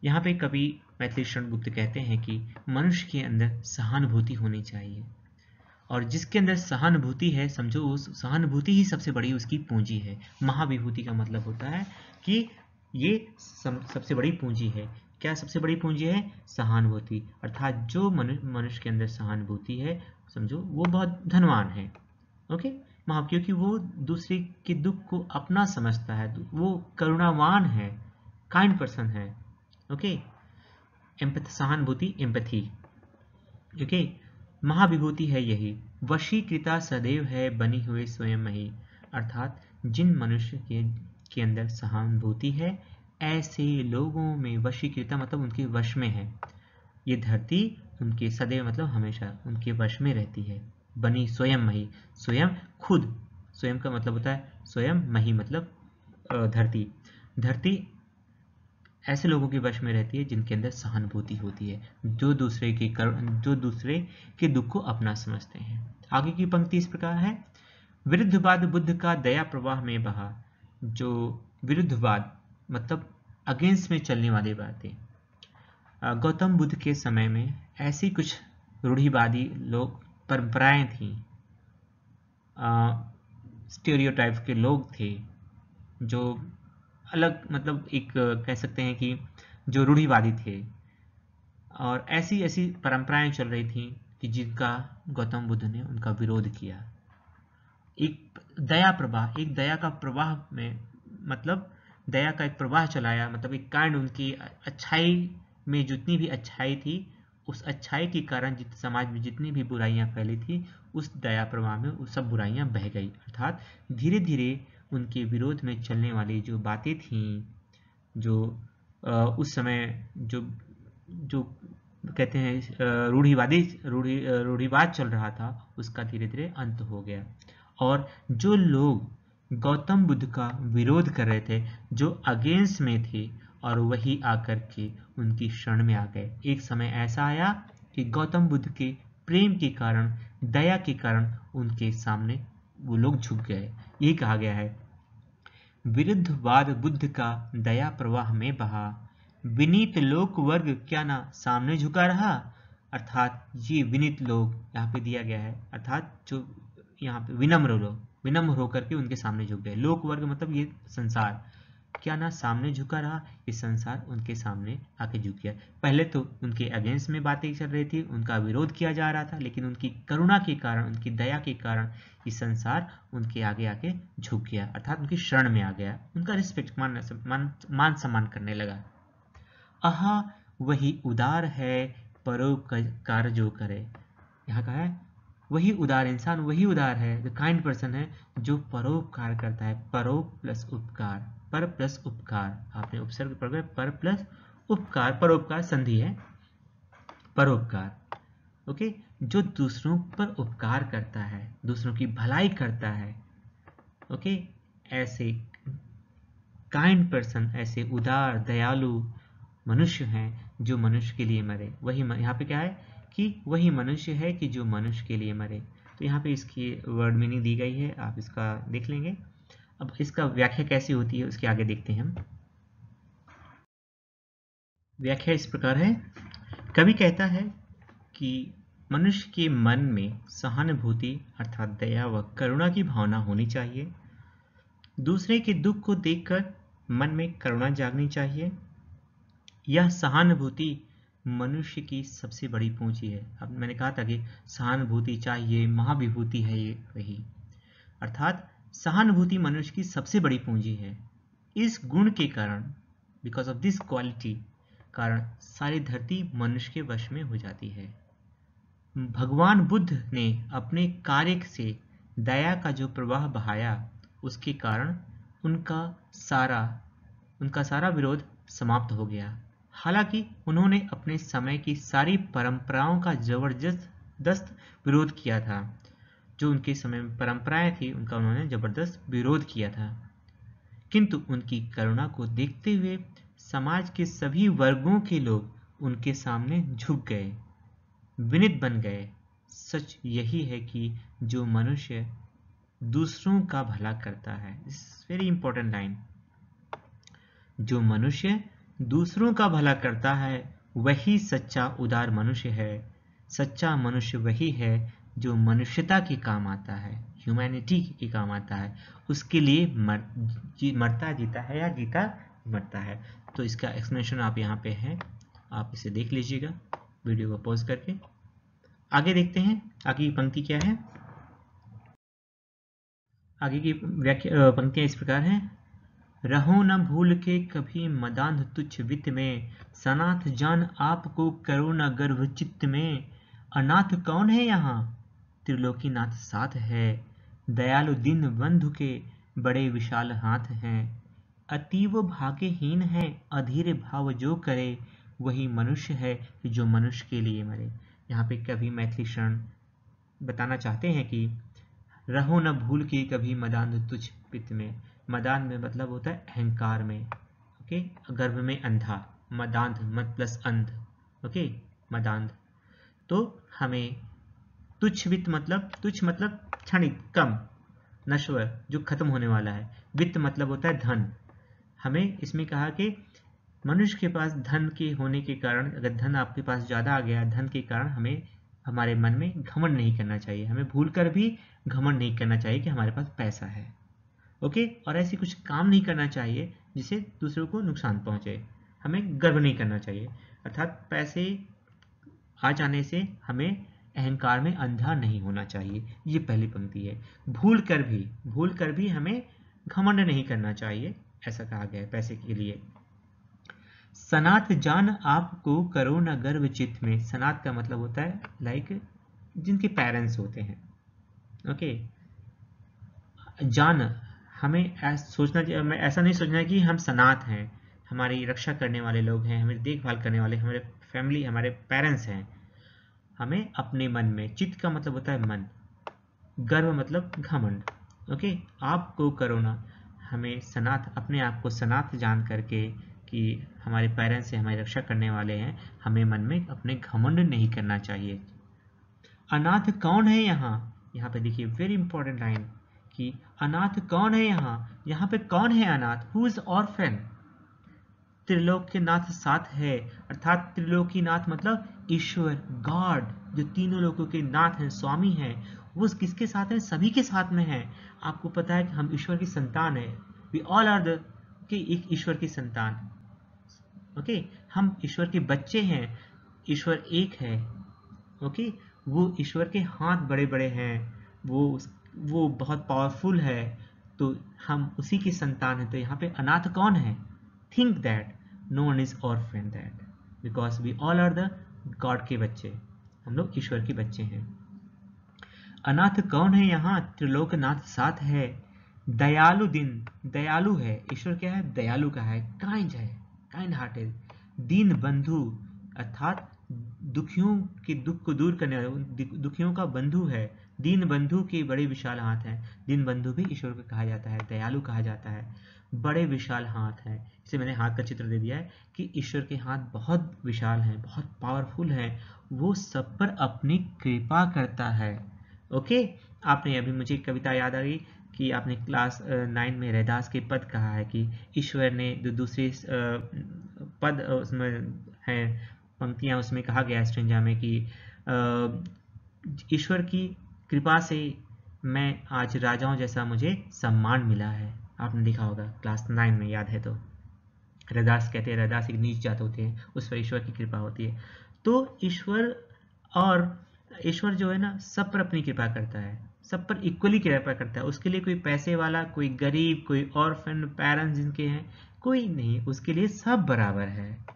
यहाँ पे कवि मैथिली शरण गुप्त कहते हैं कि मनुष्य के अंदर सहानुभूति होनी चाहिए, और जिसके अंदर सहानुभूति है, समझो उस सहानुभूति ही सबसे बड़ी उसकी पूंजी है। महाविभूति का मतलब होता है कि ये सबसे बड़ी पूंजी है। क्या सबसे बड़ी पूंजी है? सहानुभूति। अर्थात जो मनुष्य के अंदर सहानुभूति है, समझो वो बहुत धनवान है। ओके, क्योंकि वो दूसरे के दुख को अपना समझता है, वो करुणावान है, काइंड पर्सन है। ओके, सहानुभूति, एम्पैथी। ओके, महाविभूति है यही, वशीकृता सदैव है बनी हुए स्वयं मही। अर्थात जिन मनुष्य के अंदर सहानुभूति है, ऐसे लोगों में वशीकृता मतलब उनके वश में है। ये धरती उनके सदैव मतलब हमेशा उनके वश में रहती है। बनी स्वयं मही, स्वयं खुद, स्वयं का मतलब होता है स्वयं, मही मतलब धरती। धरती ऐसे लोगों के वश में रहती है जिनके अंदर सहानुभूति होती है, जो दूसरे के दुख को अपना समझते हैं। आगे की पंक्ति इस प्रकार है, विरुद्धवाद बुद्ध का दया प्रवाह में बहा। जो विरुद्धवाद मतलब अगेंस्ट में चलने वाली बातें, गौतम बुद्ध के समय में ऐसी कुछ रूढ़िवादी लोग, परंपराएं थी, स्टेरियोटाइप के लोग थे, जो अलग मतलब एक कह सकते हैं कि जो रूढ़िवादी थे, और ऐसी ऐसी परंपराएं चल रही थी कि जिनका गौतम बुद्ध ने उनका विरोध किया। एक दया प्रवाह, एक दया का प्रवाह में मतलब दया का एक प्रवाह चलाया, मतलब एक कांड, उनकी अच्छाई में जितनी भी अच्छाई थी, उस अच्छाई के कारण समाज में जितनी भी बुराइयां फैली थी, उस दया प्रवाह में वो सब बुराइयां बह गई। अर्थात धीरे धीरे उनके विरोध में चलने वाली जो बातें थीं, जो उस समय जो कहते हैं रूढ़िवाद चल रहा था, उसका धीरे धीरे अंत हो गया। और जो लोग गौतम बुद्ध का विरोध कर रहे थे, जो अगेंस्ट में थे, और वही आकर के उनकी शरण में आ गए। एक समय ऐसा आया कि गौतम बुद्ध के प्रेम के कारण, दया के कारण उनके सामने वो लोग झुक गए। ये कहा गया है, विरुद्धवाद बुद्ध का दया प्रवाह में बहा, विनीत लोक वर्ग क्या ना सामने झुका रहा। अर्थात ये विनीत लोग यहाँ पे दिया गया है, अर्थात जो यहाँ पे विनम्र लोग, विनम्र होकर के उनके सामने झुक गए। लोक वर्ग मतलब ये संसार, क्या ना सामने झुका रहा, ये संसार उनके सामने आके झुक गया। पहले तो उनके अगेंस्ट में बातें चल रही थी, उनका विरोध किया जा रहा था, लेकिन उनकी करुणा के कारण, उनकी दया के कारण ये संसार उनके आगे आके झुक गया, अर्थात उनकी शरण में आ गया, उनका रिस्पेक्ट मान सम्मान करने लगा। आहा वही उदार है परोपकार जो करे, यहाँ का है वही उदार इंसान, वही उदार है, द काइंड पर्सन है जो परोपकार करता है। परो प्लस उपकार, पर प्लस उपकार, आपने उपसर्ग पढ़ गए, पर प्लस उपकार, परोपकार संधि है, परोपकार। ओके, जो दूसरों पर उपकार करता है, दूसरों की भलाई करता है। ओके, ऐसे काइंड पर्सन, ऐसे उदार दयालु मनुष्य हैं जो मनुष्य के लिए मरे। वही यहाँ पे क्या है कि वही मनुष्य है कि जो मनुष्य के लिए मरे। तो यहाँ पे इसकी वर्ड मीनिंग दी गई है, आप इसका देख लेंगे। अब इसका व्याख्या कैसी होती है उसके आगे देखते हैं हम। व्याख्या इस प्रकार है, कवि कहता है कि मनुष्य के मन में सहानुभूति अर्थात दया व करुणा की भावना होनी चाहिए। दूसरे के दुख को देखकर मन में करुणा जागनी चाहिए। यह सहानुभूति मनुष्य की सबसे बड़ी पूंजी है। अब मैंने कहा था कि सहानुभूति चाहिए, महाविभूति है ये वही, अर्थात सहानुभूति मनुष्य की सबसे बड़ी पूंजी है। इस गुण के कारण, बिकॉज ऑफ दिस क्वालिटी कारण सारी धरती मनुष्य के वश में हो जाती है। भगवान बुद्ध ने अपने कार्य से दया का जो प्रवाह बहाया, उसके कारण उनका सारा विरोध समाप्त हो गया। हालांकि उन्होंने अपने समय की सारी परंपराओं का जबरदस्त विरोध किया था। जो उनके समय में परंपराएं थी उनका उन्होंने जबरदस्त विरोध किया था, किंतु उनकी करुणा को देखते हुए समाज के सभी वर्गों के लोग उनके सामने झुक गए, विनीत बन गए। सच यही है कि जो मनुष्य दूसरों का भला करता है, दिस वेरी इंपॉर्टेंट लाइन, जो मनुष्य दूसरों का भला करता है वही सच्चा उदार मनुष्य है। सच्चा मनुष्य वही है जो मनुष्यता के काम आता है, ह्यूमैनिटी के काम आता है, उसके लिए मरता जीता है या जीता मरता है। तो इसका एक्सप्लेनेशन आप यहाँ पे है, आप इसे देख लीजिएगा वीडियो को पॉज करके। आगे देखते हैं आगे की पंक्ति क्या है। आगे की पंक्तियां इस प्रकार हैं, रहो न भूल के कभी मदांध तुच्छ वित्त में, सनाथ जान आपको करो न गर्व चित्त में। अनाथ कौन है यहाँ, त्रिलोकीनाथ साथ है, दयालु दीन बंधु के बड़े विशाल हाथ हैं। अतीव भाग्यहीन है अधीर भाव जो करे, वही मनुष्य है जो मनुष्य के लिए मरे। यहाँ पे कवि मैथिली शरण बताना चाहते हैं कि रहो न भूल के कभी मदांध तुच्छ पित्त में। मदान में मतलब होता है अहंकार में, ओके, गर्भ में अंधा, मदांध मत प्लस अंध, ओके, मदांध। तो हमें तुच्छ वित्त मतलब, तुच्छ मतलब क्षणिक, कम, नश्वर, जो खत्म होने वाला है। वित्त मतलब होता है धन। हमें इसमें कहा कि मनुष्य के पास धन के होने के कारण, अगर धन आपके पास ज़्यादा आ गया, धन के कारण हमें हमारे मन में घमंड नहीं करना चाहिए। हमें भूलकर भी घमंड नहीं करना चाहिए कि हमारे पास पैसा है, ओके। और ऐसी कुछ काम नहीं करना चाहिए जिससे दूसरों को नुकसान पहुंचे। हमें गर्व नहीं करना चाहिए, अर्थात पैसे आ जाने से हमें अहंकार में अंधा नहीं होना चाहिए। ये पहली पंक्ति है। भूल कर भी हमें घमंड नहीं करना चाहिए, ऐसा कहा गया है पैसे के लिए। सनाथ जान आपको करो न गर्व चित्त में। सनाथ का मतलब होता है लाइक जिनके पेरेंट्स होते हैं, ओके। जान, हमें ऐसा नहीं सोचना कि हम सनाथ हैं, हमारी रक्षा करने वाले लोग हैं, हमारी देखभाल करने वाले हमारे फैमिली, हमारे पेरेंट्स हैं। हमें अपने मन में, चित्त का मतलब होता है मन, गर्व मतलब घमंड, ओके। आपको करो ना, हमें सनाथ, अपने आप को सनाथ जान करके कि हमारे पेरेंट्स से हमारी रक्षा करने वाले हैं, हमें मन में अपने घमंड नहीं करना चाहिए। अनाथ कौन है यहाँ, यहाँ पे देखिए वेरी इंपॉर्टेंट लाइन कि अनाथ कौन है यहाँ, यहाँ पे कौन है अनाथ, हु इज ऑर्फन। त्रिलोक्यनाथ साथ है, अर्थात त्रिलोकीनाथ मतलब ईश्वर, गॉड, जो तीनों लोगों के नाथ हैं, स्वामी हैं, वो किसके साथ है? सभी के साथ में है। आपको पता है कि हम ईश्वर की संतान है, वी ऑल आर द एक ईश्वर की संतान। ओके, हम ईश्वर के बच्चे हैं, ईश्वर एक है। ओके, वो ईश्वर के हाथ बड़े बड़े हैं, वो बहुत पावरफुल है, तो हम उसी की संतान है। तो यहाँ पे अनाथ कौन है? Think that no one is orphan that, because we all are the God के बच्चे, हम लोग ईश्वर के बच्चे हैं। अनाथ कौन है? यहाँ त्रिलोकनाथ साथ है। दयालु दिन, दयालु है ईश्वर, क्या है? दयालु का है, काइंड हार्टेड। दीन बंधु अर्थात दुखियों के दुख को दूर करने वाला, दुखियों का बंधु है। दीन बंधु के बड़े विशाल हाथ हैं। दीन बंधु भी ईश्वर को कहा जाता है, दयालु कहा जाता है। बड़े विशाल हाथ हैं, इसे मैंने हाथ का चित्र दे दिया है कि ईश्वर के हाथ बहुत विशाल हैं, बहुत पावरफुल हैं, वो सब पर अपनी कृपा करता है। ओके, आपने अभी मुझे कविता याद आ गई कि आपने क्लास 9 में रैदास के पद कहा है कि ईश्वर ने जो दूसरे पद उसमें है, पंक्तियां उसमें कहा गया है स्ट्रेंजा में कि ईश्वर की कृपा से मैं आज राजाओं जैसा मुझे सम्मान मिला है। आपने देखा होगा क्लास 9 में, याद है तो। रैदास कहते हैं, रैदास एक नीच जात होते हैं, उस पर ईश्वर की कृपा होती है। तो ईश्वर जो है ना, सब पर अपनी कृपा करता है, सब पर इक्वली कृपा करता है। उसके लिए कोई पैसे वाला, कोई गरीब, कोई ऑर्फन पेरेंट्स जिनके हैं, कोई नहीं, उसके लिए सब बराबर है।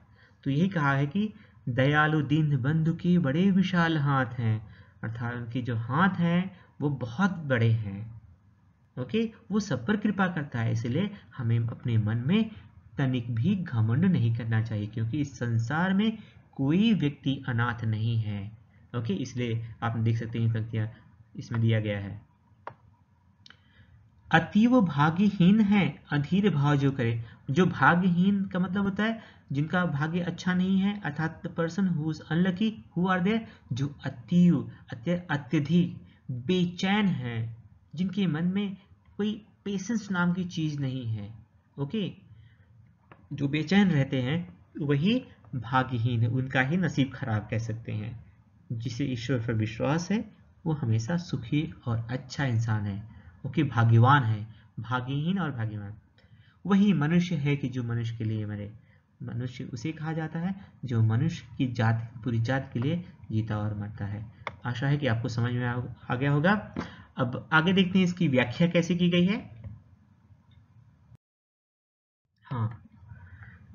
तो यही कहा है कि दयालु दीन बंधु के बड़े विशाल हाथ हैं, अर्थात उनके जो हाथ हैं वो बहुत बड़े हैं। ओके, वो सब पर कृपा करता है, इसलिए हमें अपने मन में तनिक भी घमंड नहीं करना चाहिए, क्योंकि इस संसार में कोई व्यक्ति अनाथ नहीं है। ओके, इसलिए आप देख सकते हैं पंक्तियां इसमें दिया गया है। अतीव भाग्यहीन है अधीर भाव जो करे। जो भाग्यहीन का मतलब होता है जिनका भाग्य अच्छा नहीं है, अर्थात the person who is unlucky, who are there, जो अत्यधिक बेचैन है, जिनके मन में कोई पेशेंस नाम की चीज नहीं है। ओके, जो बेचैन रहते हैं वही भाग्यहीन है, उनका ही नसीब खराब कह सकते हैं। जिसे ईश्वर पर विश्वास है वो हमेशा सुखी और अच्छा इंसान है। ओके, भाग्यवान है, भाग्यहीन और भाग्यवान वही मनुष्य है कि जो मनुष्य के लिए मरे। मनुष्य उसे कहा जाता है जो मनुष्य की जात, पूरी जात के लिए जीता और मरता है। आशा है कि आपको समझ में आ गया होगा। अब आगे देखते हैं इसकी व्याख्या कैसे की गई है। हाँ,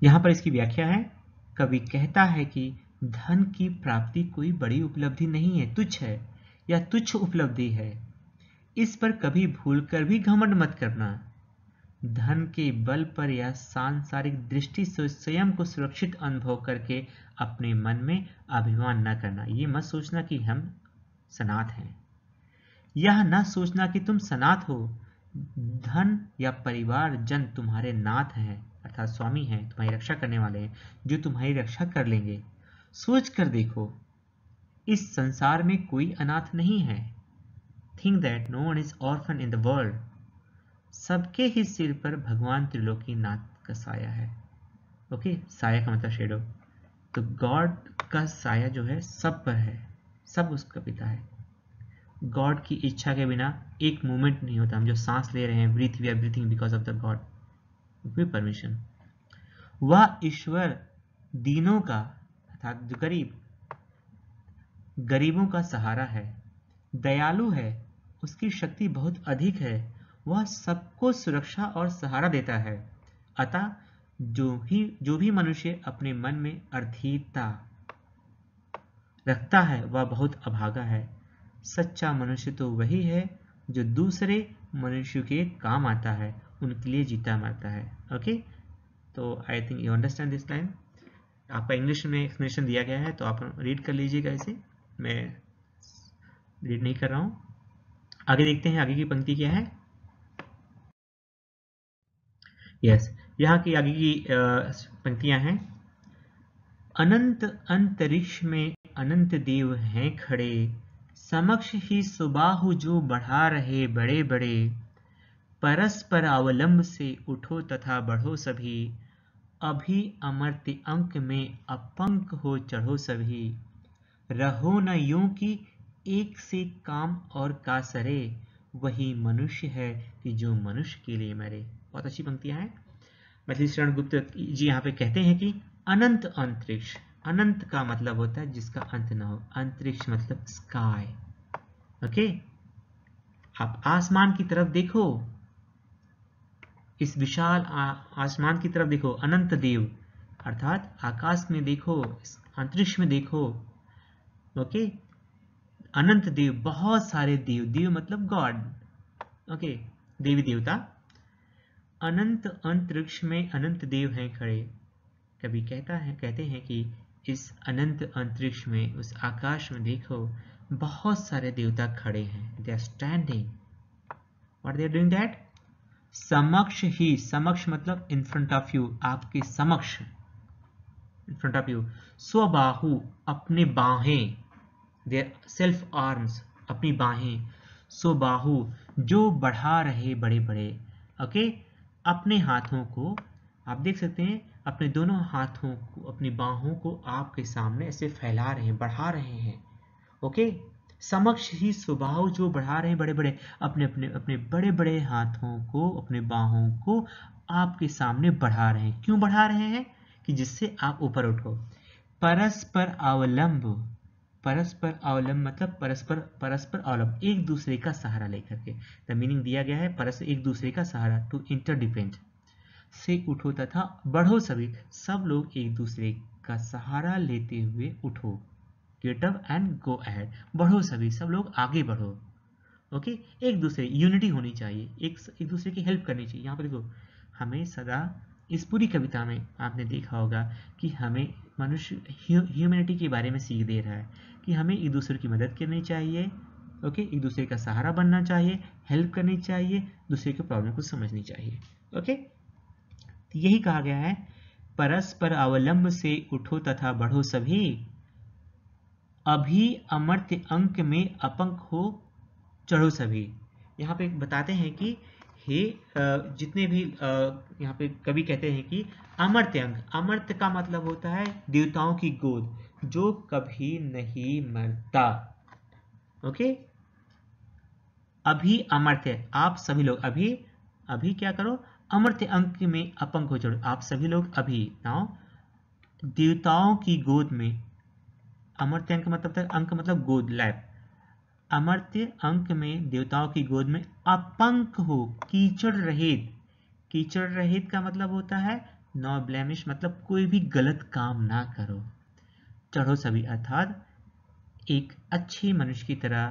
यहाँ पर इसकी व्याख्या है। कवि कहता है कि धन की प्राप्ति कोई बड़ी उपलब्धि नहीं है, तुच्छ है या तुच्छ उपलब्धि है। इस पर कभी भूलकर भी घमंड मत करना। धन के बल पर या सांसारिक दृष्टि से स्वयं को सुरक्षित अनुभव करके अपने मन में अभिमान न करना। ये मत सोचना कि हम सनाथ हैं, यह न सोचना कि तुम सनाथ हो। धन या परिवार जन तुम्हारे नाथ हैं, अर्थात स्वामी हैं, तुम्हारी रक्षा करने वाले हैं, जो तुम्हारी रक्षा कर लेंगे। सोच कर देखो, इस संसार में कोई अनाथ नहीं है। Think that no one is orphan in the world. सबके ही सिर पर भगवान त्रिलोकीनाथ का साया है। ओके, साया का मतलब शेडो। तो गॉड का साया जो है सब पर है, सब उसका पिता है। गॉड की इच्छा के बिना एक मोमेंट नहीं होता। हम जो सांस ले रहे हैं, breathe, we are breathing because of the God, with permission. वह ईश्वर दीनों का, अर्थात जो गरीबों का सहारा है, दयालु है, उसकी शक्ति बहुत अधिक है, वह सबको सुरक्षा और सहारा देता है। अतः जो भी मनुष्य अपने मन में अधीरता रखता है वह बहुत अभागा है। सच्चा मनुष्य तो वही है जो दूसरे मनुष्य के काम आता है, उनके लिए जीता मरता है। ओके, तो I think you understand this line. आपका इंग्लिश में एक्सप्लेनेशन दिया गया है तो आप रीड कर लीजिएगा इसे, मैं रीड नहीं कर रहा हूं। आगे देखते हैं, आगे की पंक्ति क्या है। यस, यहाँ की आगे की पंक्तियां हैं। अनंत अंतरिक्ष में अनंत देव हैं खड़े, समक्ष ही सुबाहु जो बढ़ा रहे बड़े बड़े। परस्पर अवलंब से उठो तथा बढ़ो सभी, अभी अमर्त्य अंक में अपंक हो चढ़ो सभी, रहो न यूं कि एक से काम और का सरे, वही मनुष्य है कि जो मनुष्य के लिए मरे। बहुत अच्छी पंक्तियां हैं। मैथिली शरण गुप्त जी यहाँ पे कहते हैं कि अनंत अंतरिक्ष, अनंत का मतलब होता है जिसका अंत ना हो, अंतरिक्ष मतलब स्काई। ओके, आप आसमान की तरफ देखो, इस विशाल आसमान की तरफ देखो, अनंत देव अर्थात आकाश में देखो, अंतरिक्ष में देखो। ओके, अनंत देव, बहुत सारे देव, देव मतलब गॉड। ओके, देवी देवता। अनंत अंतरिक्ष में अनंत देव हैं खड़े। कभी कहते हैं कि इस अनंत अंतरिक्ष में, उस आकाश में देखो, बहुत सारे देवता खड़े हैं। They are standing. What they are doing that? समक्ष ही, समक्ष मतलब इन फ्रंट ऑफ यू, आपके समक्ष, इन फ्रंट ऑफ यू। स्वबाहु, अपने बाहें, देयर सेल्फ आर्म्स, अपनी बाहें। स्वबाहु, जो बढ़ा रहे बड़े बड़े। ओके, अपने हाथों को आप देख सकते हैं, अपने दोनों हाथों को, अपनी बाहों को आपके सामने ऐसे फैला रहे हैं, बढ़ा रहे हैं। ओके, समक्ष ही स्वभाव, जो बढ़ा रहे हैं बड़े बड़े, अपने अपने अपने बड़े बड़े हाथों को, अपने बाहों को आपके सामने बढ़ा रहे हैं। क्यों बढ़ा रहे हैं? कि जिससे आप ऊपर उठो। परस्पर अवलंब, परस्पर अवलंब मतलब परस्पर, परस्पर अवलंब, एक दूसरे का सहारा लेकर के। द मीनिंग दिया गया है परस्पर, एक दूसरे का सहारा, टू इंटरडिपेंड। से उठो तथा बढ़ो सभी, सब लोग एक दूसरे का सहारा लेते हुए उठो। Get up and go ahead, बढ़ो सभी, सब लोग आगे बढ़ो। ओके, एक दूसरे, यूनिटी होनी चाहिए, एक दूसरे की हेल्प करनी चाहिए। यहाँ पर देखो, हमें सदा, इस पूरी कविता में आपने देखा होगा कि हमें मनुष्य ह्यूमैनिटी के बारे में सीख दे रहा है कि हमें एक दूसरे की मदद करनी चाहिए। ओके, एक दूसरे का सहारा बनना चाहिए, हेल्प करनी चाहिए, दूसरे के प्रॉब्लम को समझनी चाहिए। ओके, यही कहा गया है, परस्पर अवलंब से उठो तथा बढ़ो सभी, अभी अमर्त्य अंक में अपंक हो चढ़ो सभी। यहाँ पे बताते हैं कि हे जितने भी यहाँ पे कवि कहते हैं कि अमर्त्य अंक, अमर्त्य का मतलब होता है देवताओं की गोद, जो कभी नहीं मरता। ओके, अभी अमर्त्य, आप सभी लोग अभी, अभी क्या करो, अमर्त्य अंक में अपंक हो चढ़ो, आप सभी लोग अभी नाउ देवताओं की गोद में। अमर्त्य अंक मतलब, अंक मतलब गोद, लैप। अमर्त्य अंक में देवताओं की गोद में अपंक हो, कीचड़ रहित। कीचड़ रहित का मतलब होता है नो ब्लेमिश, मतलब कोई भी गलत काम ना करो। चढ़ो सभी अर्थात एक अच्छे मनुष्य की तरह,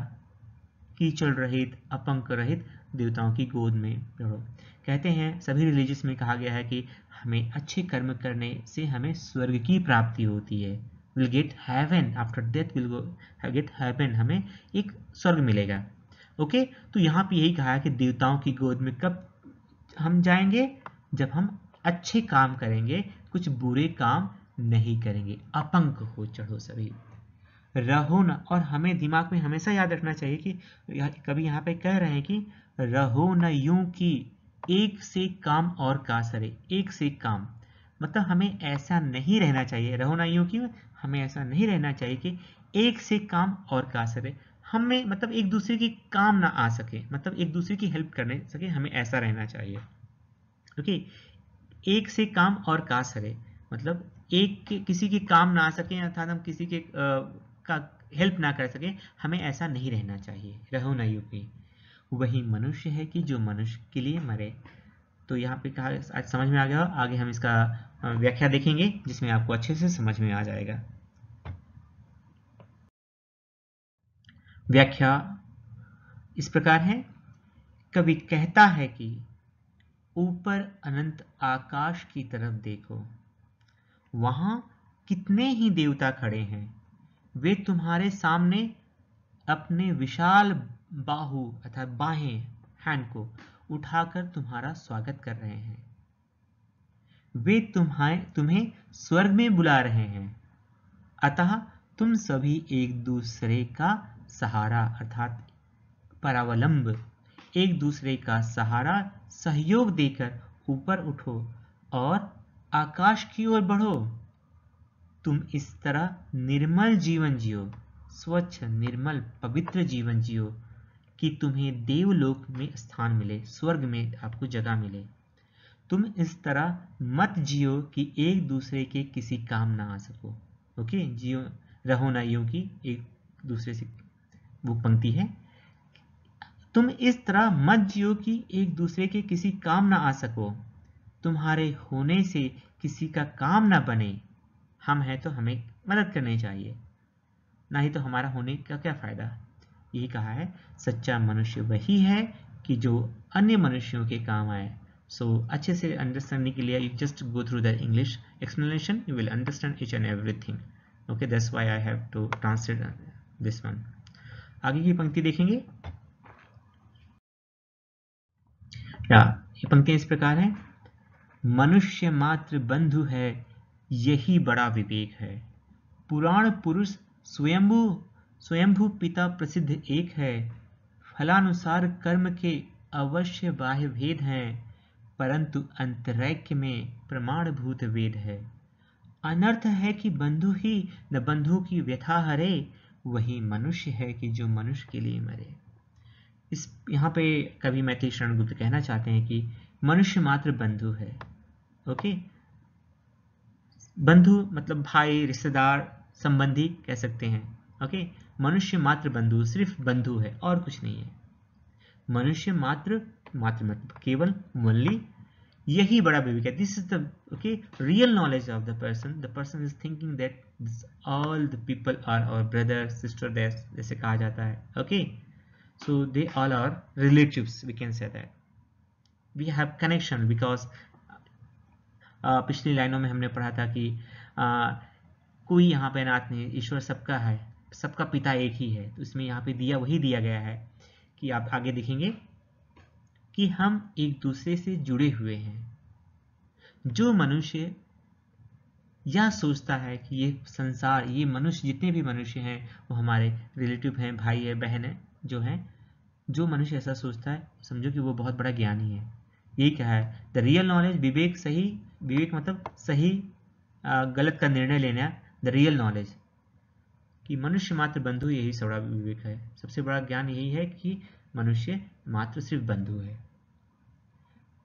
कीचड़ रहित, अपंक रहित देवताओं की गोद में चढ़ो। कहते हैं सभी रिलीजियस में कहा गया है कि हमें अच्छे कर्म करने से हमें स्वर्ग की प्राप्ति होती है। Will get heaven after death, will go get heaven, हमें एक स्वर्ग मिलेगा। ओके, तो यहाँ पे यही कहा है कि देवताओं की गोद में कब हम जाएंगे? जब हम अच्छे काम करेंगे, कुछ बुरे काम नहीं करेंगे। अपंक हो चढ़ो सभी, रहो न, और हमें दिमाग में हमेशा याद रखना चाहिए कि कभी यहाँ पे कह रहे हैं कि रहो न यूं कि एक से काम और का सरे। एक से काम मतलब हमें ऐसा नहीं रहना चाहिए, रहो न यूं कि हमें ऐसा नहीं रहना चाहिए कि एक से काम और का सरे, हमें मतलब एक दूसरे की काम ना आ सके, मतलब एक दूसरे की हेल्प करने सके, हमें ऐसा रहना चाहिए। ओके, एक से काम और का सरे मतलब एक के किसी के काम ना आ सके, अर्थात हम किसी के का हेल्प ना कर सके, हमें ऐसा नहीं रहना चाहिए। रहो न यूपी, वही मनुष्य है कि जो मनुष्य के लिए मरे। तो यहाँ पे कहा, आज समझ में आ गया। आगे हम इसका व्याख्या देखेंगे जिसमें आपको अच्छे से समझ में आ जाएगा। व्याख्या इस प्रकार है, कवि कहता है कि ऊपर अनंत आकाश की तरफ देखो, वहां कितने ही देवता खड़े हैं, वे तुम्हारे सामने अपने विशाल बाहु अर्थात बाहें, हैंड को उठाकर तुम्हारा स्वागत कर रहे हैं। वे तुम्हें स्वर्ग में बुला रहे हैं। अतः तुम सभी एक दूसरे का सहारा अर्थात परावलंब, एक दूसरे का सहारा सहयोग देकर ऊपर उठो और आकाश की ओर बढ़ो, तुम इस तरह निर्मल जीवन जियो, स्वच्छ निर्मल पवित्र जीवन जियो कि तुम्हें देवलोक में स्थान मिले, स्वर्ग में आपको जगह मिले। तुम इस तरह मत जियो कि एक दूसरे के किसी काम ना आ सको। ओके, जियो रहो ना यूं कि एक दूसरे से, वो पंक्ति है, तुम इस तरह मत जियो कि एक दूसरे के किसी काम ना आ सको, तुम्हारे होने से किसी का काम ना बने। हम हैं तो हमें मदद करनी चाहिए, ना ही तो हमारा होने का क्या फायदा। यही कहा है, सच्चा मनुष्य वही है कि जो अन्य मनुष्यों के काम आए। सो अच्छे से अंडरस्टैंडिंग के लिए you just go through the English explanation, you will understand each and everything. Okay, that's why I have to translate this one. आगे की पंक्ति देखेंगे। ये पंक्ति इस प्रकार है, मनुष्य मात्र बंधु है, यही बड़ा विवेक है। पुराण पुरुष स्वयंभू स्वयंभू पिता प्रसिद्ध एक है। फलानुसार कर्म के अवश्य बाह्य भेद हैं, परंतु अंतरैक्य में प्रमाणभूत वेद है। अनर्थ है कि बंधु ही न बंधु की व्यथा हरे, वही मनुष्य है कि जो मनुष्य के लिए मरे। इस यहाँ पे कवि मैथिली शरण गुप्त कहना चाहते हैं कि मनुष्य मात्र बंधु है। ओके, बंधु मतलब भाई, रिश्तेदार, संबंधी कह सकते हैं। ओके, मनुष्य मात्र बंधु, सिर्फ बंधु है और कुछ नहीं है। मनुष्य मात्र, मात्र मतलब केवल, ओनली, यही बड़ा विवेक है। This is the okay real knowledge of the person is thinking that all the people are our brother sister, जैसे कहा जाता है। Okay, so they all are relatives, we can say that we have connection because पिछली लाइनों में हमने पढ़ा था कि कोई यहाँ पे अनाथ नहीं, ईश्वर सबका है, सबका पिता एक ही है। तो इसमें यहाँ पे दिया वही दिया गया है कि आप आगे देखेंगे कि हम एक दूसरे से जुड़े हुए हैं। जो मनुष्य यह सोचता है कि ये संसार, ये मनुष्य, जितने भी मनुष्य हैं वो हमारे रिलेटिव हैं, भाई है, बहन है, जो हैं, जो मनुष्य ऐसा सोचता है, समझो कि वो बहुत बड़ा ज्ञानी है। यही क्या है, द रियल नॉलेज, विवेक, सही विवेक मतलब सही गलत का निर्णय लेना, द रियल नॉलेज कि मनुष्य मात्र बंधु, यही सबसे बड़ा विवेक है। सबसे बड़ा ज्ञान यही है कि मनुष्य मात्र सिर्फ बंधु है।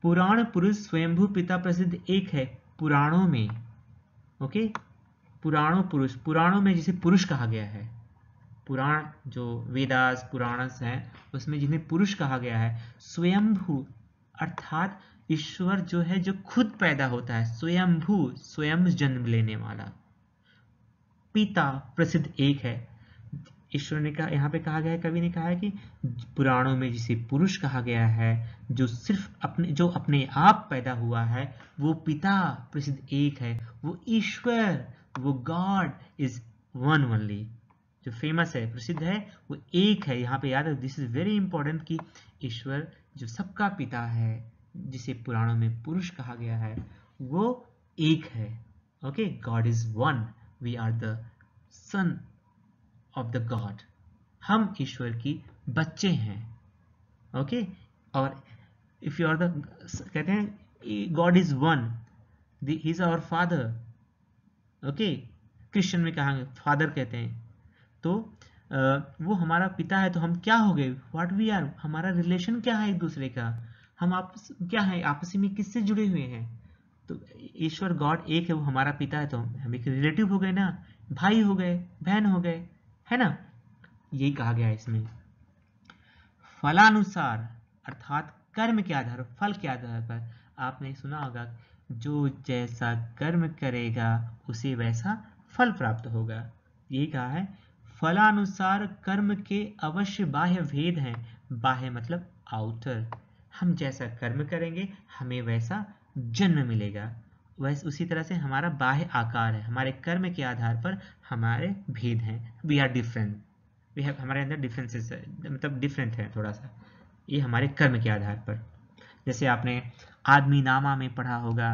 पुराण पुरुष स्वयंभू पिता प्रसिद्ध एक है। पुराणों में, ओके, पुराणों पुरुष, पुराणों में जिसे पुरुष कहा गया है, पुराण जो वेदास पुराणस हैं उसमें जिन्हें पुरुष कहा गया है, स्वयंभू अर्थात ईश्वर जो है, जो खुद पैदा होता है, स्वयंभू, स्वयं जन्म लेने वाला, पिता प्रसिद्ध एक है। ईश्वर ने कहा, यहाँ पे कहा गया है, कवि ने कहा है कि पुराणों में जिसे पुरुष कहा गया है, जो सिर्फ अपने, जो अपने आप पैदा हुआ है, वो पिता प्रसिद्ध एक है, वो ईश्वर, वो गॉड इज वन ओनली, जो फेमस है, प्रसिद्ध है, वो एक है। यहाँ पे याद है, दिस इज वेरी इंपॉर्टेंट कि ईश्वर जो सबका पिता है, जिसे पुराणों में पुरुष कहा गया है, वो एक है। Okay, God is one, we are the son of the God, हम ईश्वर की बच्चे हैं। ओके, और इफ यू आर द, कहते हैं God is one, he is our father. Okay, Christian में कहा फादर कहते हैं, तो वो हमारा पिता है, तो हम क्या हो गए, व्हाट वी आर, हमारा रिलेशन क्या है एक दूसरे का, हम आपस क्या है, आपसी में किससे जुड़े हुए हैं। तो ईश्वर गॉड एक है, वो हमारा पिता है, तो हम एक रिलेटिव हो गए ना, भाई हो गए, बहन हो गए, है ना। यही कहा गया है इसमें। फलानुसार अर्थात कर्म के आधार, फल के आधार पर, आपने सुना होगा, जो जैसा कर्म करेगा उसे वैसा फल प्राप्त होगा। यही कहा है, फलानुसार कर्म के अवश्य बाह्य भेद हैं। बाह्य मतलब आउटर, हम जैसा कर्म करेंगे हमें वैसा जन्म मिलेगा, वैसे उसी तरह से हमारा बाह्य आकार है, हमारे कर्म के आधार पर हमारे भेद हैं, we are different, we have, हमारे अंदर डिफरेंसेस है, मतलब डिफरेंट है थोड़ा सा, ये हमारे कर्म के आधार पर। जैसे आपने आदमी नामा में पढ़ा होगा,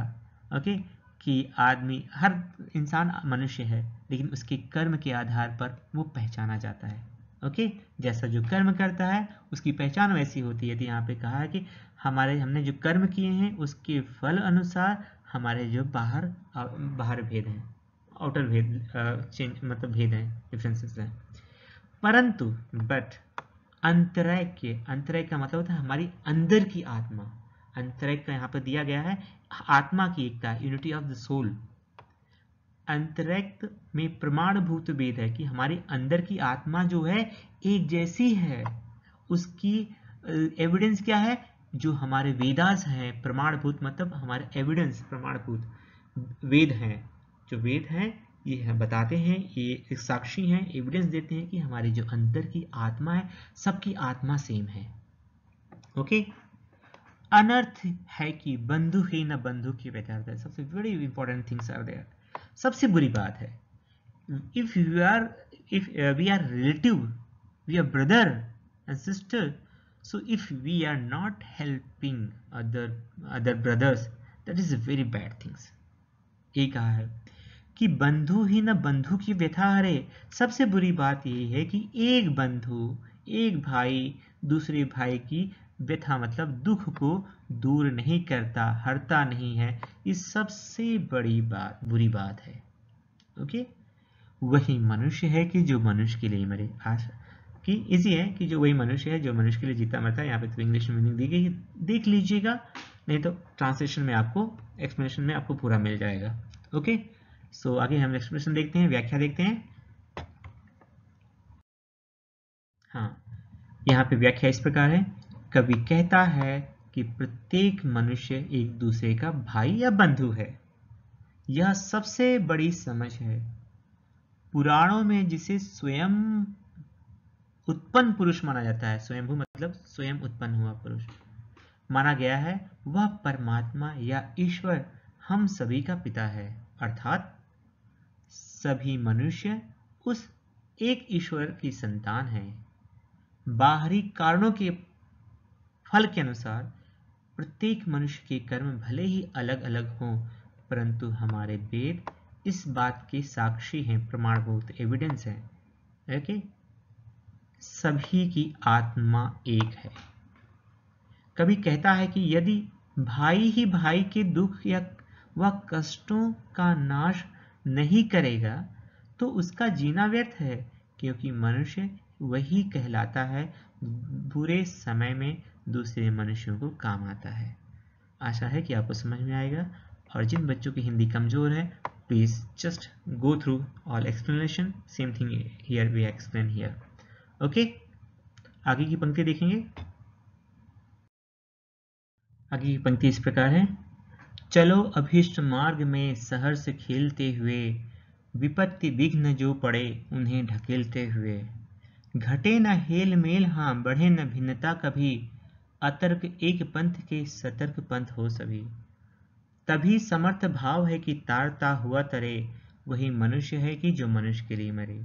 ओके, कि आदमी, हर इंसान मनुष्य है, लेकिन उसके कर्म के आधार पर वो पहचाना जाता है। ओके, जैसा जो कर्म करता है उसकी पहचान वैसी होती है। तो यहाँ पे कहा है कि हमने जो कर्म किए हैं उसके फल अनुसार हमारे जो बाहर भेद हैं, आउटर भेद, चेंज मतलब भेद हैं, डिफरेंसेस हैं। परंतु बट अंतरैक का मतलब होता है हमारी अंदर की आत्मा। अंतरैक का यहाँ पर दिया गया है आत्मा की एकता, यूनिटी ऑफ द सोल। अंतरैक में प्रमाणभूत भेद है कि हमारी अंदर की आत्मा जो है एक जैसी है। उसकी एविडेंस क्या है? जो हमारे वेदास हैं, प्रमाणभूत मतलब हमारे एविडेंस, प्रमाणभूत वेद हैं। जो वेद हैं ये बताते हैं, ये एक साक्षी हैं, एविडेंस देते हैं कि हमारी जो अंदर की आत्मा है, सबकी आत्मा सेम है। ओके। अनर्थ है कि बंधु ही न बंधु की व्यथा। सबसे very important things are there. सबसे बुरी बात है, if we are relative, we are brother and sister, so if we are not helping other brothers, that is a very bad things। ये कहा है कि बंधु ही न बंधु की व्यथा हरे। सबसे बुरी बात यह है कि एक बंधु, एक भाई दूसरे भाई की व्यथा मतलब दुख को दूर नहीं करता, हरता नहीं है। ये सबसे बड़ी बात, बुरी बात है। ओके। वही मनुष्य है कि जो मनुष्य के लिए मरे। आशा कि इजी है कि जो वही मनुष्य है जो मनुष्य के लिए जीता मरता है। यहाँ पे तो इंग्लिश में मीनिंग दी गई, देख लीजिएगा, नहीं तो ट्रांसलेशन में आपको, एक्सप्लेनेशन में आपको पूरा मिल जाएगा। ओके। सो आगे हम एक्सप्रेशन देखते हैं, व्याख्या देखते हैं। हाँ, यहाँ पे व्याख्या इस प्रकार है। कवि कहता है कि प्रत्येक मनुष्य एक दूसरे का भाई या बंधु है। यह सबसे बड़ी समझ है। पुराणों में जिसे स्वयं उत्पन्न पुरुष माना जाता है, स्वयंभू मतलब स्वयं उत्पन्न हुआ पुरुष माना गया है, वह परमात्मा या ईश्वर हम सभी का पिता है। अर्थात सभी मनुष्य उस एक ईश्वर की संतान हैं। बाहरी कारणों के फल के अनुसार प्रत्येक मनुष्य के कर्म भले ही अलग अलग हों, परंतु हमारे वेद इस बात के साक्षी हैं, प्रमाणभूत एविडेंस है। ओके। सभी की आत्मा एक है। कवि कहता है कि यदि भाई ही भाई के दुख या वह कष्टों का नाश नहीं करेगा तो उसका जीना व्यर्थ है, क्योंकि मनुष्य वही कहलाता है बुरे समय में दूसरे मनुष्यों को काम आता है। आशा है कि आपको समझ में आएगा। और जिन बच्चों की हिंदी कमजोर है, please just go through all explanation. Same thing here we explain here. Okay. आगे की पंक्ति देखेंगे। आगे की पंक्ति इस प्रकार है। चलो अभीष्ट मार्ग में सहर्ष खेलते हुए, विपत्ति विघ्न जो पड़े उन्हें ढकेलते हुए। घटे न हेल मेल, हाँ बढ़े न भिन्नता कभी, अतर्क एक पंथ के सतर्क पंथ हो सभी। तभी समर्थ भाव है कि तारता हुआ तरे, वही मनुष्य है कि जो मनुष्य के लिए मरे।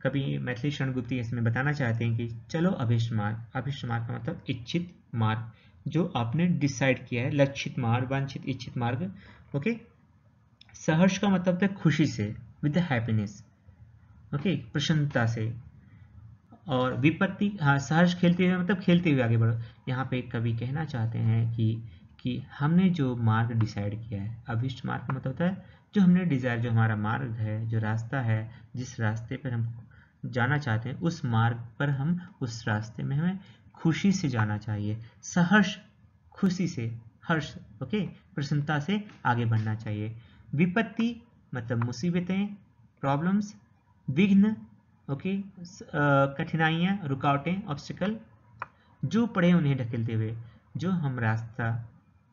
कभी मैथिली शरण गुप्ती इसमें बताना चाहते हैं कि चलो अभीष्ट मार्ग। अभीष्ट मार्ग का मतलब इच्छित मार्ग, जो आपने डिसाइड किया है, लक्षित मार्ग, वांछित इच्छित मार्ग। ओके। सहर्ष का मतलब है खुशी से, विद हैप्पीनेस। ओके, प्रसन्नता से। और विपत्ति, हाँ सहर्ष खेलते हुए मतलब खेलते हुए आगे बढ़ो। यहाँ पे कवि कहना चाहते हैं कि हमने जो मार्ग डिसाइड किया है, अभीष्ट मार्ग का मतलब होता है जो हमने डिजायर, जो हमारा मार्ग है, जो रास्ता है, जिस रास्ते पर हम जाना चाहते हैं, उस मार्ग पर हम उस रास्ते में हमें खुशी से जाना चाहिए। सहर्ष, खुशी से, हर्ष, ओके, प्रसन्नता से आगे बढ़ना चाहिए। विपत्ति मतलब मुसीबतें, प्रॉब्लम्स। विघ्न, ओके, कठिनाइयाँ, रुकावटें, ऑब्स्टिकल जो पड़े उन्हें ढकेलते हुए। जो हम रास्ता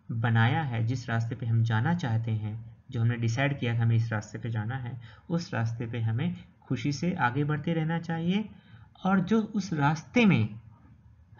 बनाया है, जिस रास्ते पे हम जाना चाहते हैं, जो हमने डिसाइड किया हमें इस रास्ते पे जाना है, उस रास्ते पे हमें खुशी से आगे बढ़ते रहना चाहिए। और जो उस रास्ते में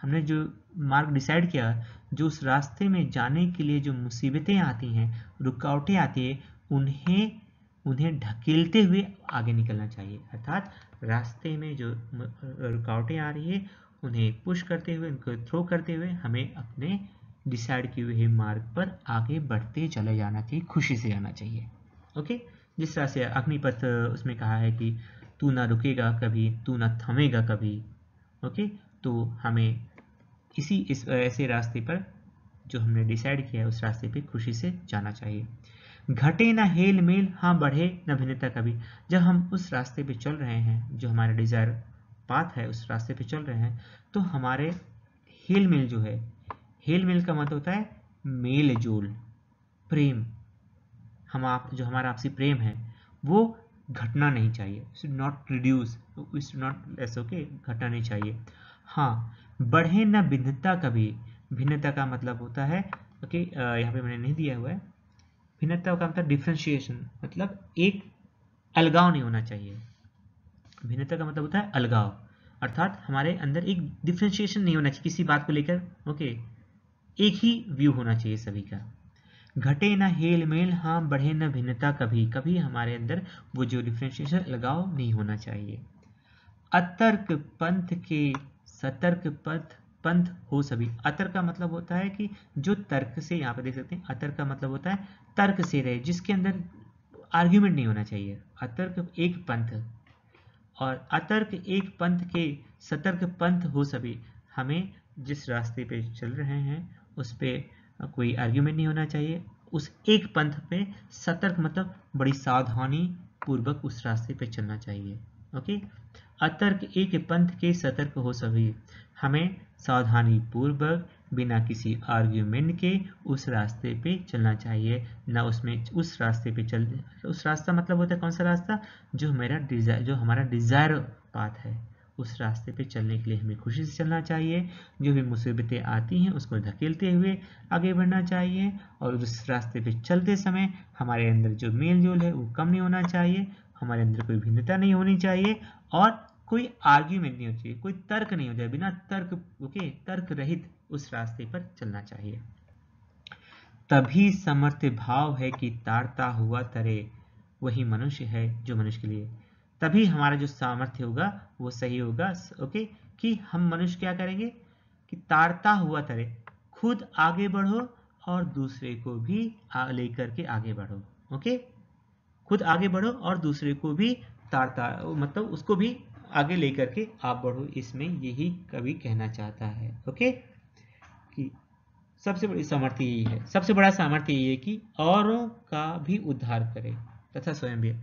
हमने जो मार्ग डिसाइड किया, जो उस रास्ते में जाने के लिए जो मुसीबतें आती हैं, रुकावटें आती है, उन्हें ढकेलते हुए आगे निकलना चाहिए। अर्थात रास्ते में जो रुकावटें आ रही है उन्हें पुश करते हुए, उनको थ्रो करते हुए हमें अपने डिसाइड किए हुए मार्ग पर आगे बढ़ते चले जाना चाहिए, खुशी से जाना चाहिए। ओके। जिस तरह से अग्निपथ उसमें कहा है कि तू ना रुकेगा कभी, तू ना थमेगा कभी। ओके। तो हमें इस ऐसे रास्ते पर जो हमने डिसाइड किया है, उस रास्ते पे खुशी से जाना चाहिए। घटे ना हेल मेल, हाँ बढ़े ना भिन्नता कभी। जब हम उस रास्ते पे चल रहे हैं, जो हमारा डिजायर पाथ है, उस रास्ते पे चल रहे हैं, तो हमारे हेल मेल जो है, हेल मेल का मतलब होता है मेल जोल, प्रेम। हम आप जो हमारा आपसी प्रेम है वो घटना नहीं चाहिए, should not reduce, should not less, okay, घटना नहीं चाहिए। हाँ, बढ़े ना भिन्नता कभी। भिन्नता का मतलब होता है, ओके, यहाँ पे मैंने नहीं दिया हुआ है। भिन्नता का मतलब डिफ्रेंशिएशन, मतलब एक अलगाव नहीं होना चाहिए। भिन्नता का मतलब होता है अलगाव, अर्थात हमारे अंदर एक डिफ्रेंशिएशन नहीं होना चाहिए किसी बात को लेकर, ओके, एक ही व्यू होना चाहिए सभी का। घटे ना हेल मेल, हाँ बढ़े ना भिन्नता कभी। कभी हमारे अंदर वो जो डिफ्रेंशिएशन लगाव नहीं होना चाहिए। अतर्क पंथ के सतर्क पंथ हो सभी। अतर्क का मतलब होता है कि जो तर्क से, यहाँ पे देख सकते हैं, अतर्क का मतलब होता है तर्क से रहे, जिसके अंदर आर्ग्यूमेंट नहीं होना चाहिए। अतर्क एक पंथ, और अतर्क एक पंथ के सतर्क पंथ हो सभी। हमें जिस रास्ते पे चल रहे हैं उस पे कोई आर्ग्यूमेंट नहीं होना चाहिए। उस एक पंथ पे सतर्क मतलब बड़ी सावधानी पूर्वक उस रास्ते पे चलना चाहिए, ओके। अतर्क एक पंथ के सतर्क हो सभी। हमें सावधानी पूर्वक बिना किसी आर्ग्यूमेंट के उस रास्ते पे चलना चाहिए, ना उसमें उस रास्ते पे चल, उस रास्ता मतलब होता है कौन सा रास्ता, जो मेरा डिजायर, जो हमारा डिजायर पाथ है, उस रास्ते पे चलने के लिए हमें खुशी से चलना चाहिए। जो भी मुसीबतें आती हैं उसको धकेलते हुए आगे बढ़ना चाहिए, और उस रास्ते पे चलते समय हमारे अंदर जो मेल जोल है वो कम नहीं होना चाहिए, हमारे अंदर कोई भिन्नता नहीं होनी चाहिए, और कोई आर्ग्यूमेंट नहीं होना चाहिए, कोई तर्क नहीं हो जाए, बिना तर्क, ओके, तर्क रहित उस रास्ते पर चलना चाहिए। तभी समर्थ भाव है कि तारता हुआ तरे, वही मनुष्य है जो मनुष्य के लिए। तभी हमारा जो सामर्थ्य होगा वो सही होगा, ओके, कि हम मनुष्य क्या करेंगे कि तारता हुआ तरे, खुद आगे बढ़ो और दूसरे को भी लेकर के आगे बढ़ो, ओके। खुद आगे बढ़ो और दूसरे को भी तारता, मतलब उसको भी आगे लेकर के आप बढ़ो, इसमें यही कवि कहना चाहता है, ओके। कि सबसे बड़ी सामर्थ्य यही है, सबसे बड़ा सामर्थ्य यही है कि औरों का भी उद्धार करे तथा स्वयं भी,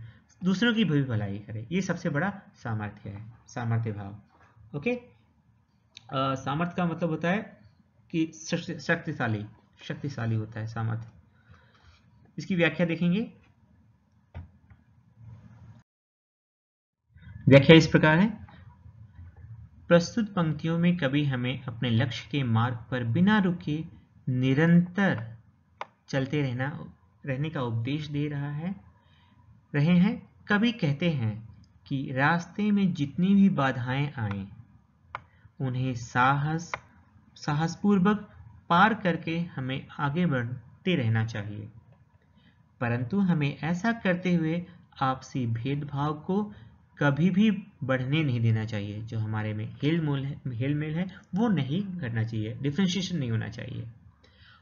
दूसरों की भी भलाई करे। ये सबसे बड़ा सामर्थ्य है, सामर्थ्य भाव, ओके। सामर्थ्य का मतलब होता है कि शक्तिशाली, शक्तिशाली होता है सामर्थ्य। इसकी व्याख्या देखेंगे। व्याख्या इस प्रकार है। प्रस्तुत पंक्तियों में कवि हमें अपने लक्ष्य के मार्ग पर बिना रुके निरंतर चलते रहने का उपदेश दे रहे हैं। कवि कहते हैं कि रास्ते में जितनी भी बाधाएं आएं उन्हें साहसपूर्वक पार करके हमें आगे बढ़ते रहना चाहिए, परंतु हमें ऐसा करते हुए आपसी भेदभाव को कभी भी बढ़ने नहीं देना चाहिए। जो हमारे में हेल मेल है वो नहीं करना चाहिए, डिफ्रेंशिएशन नहीं होना चाहिए,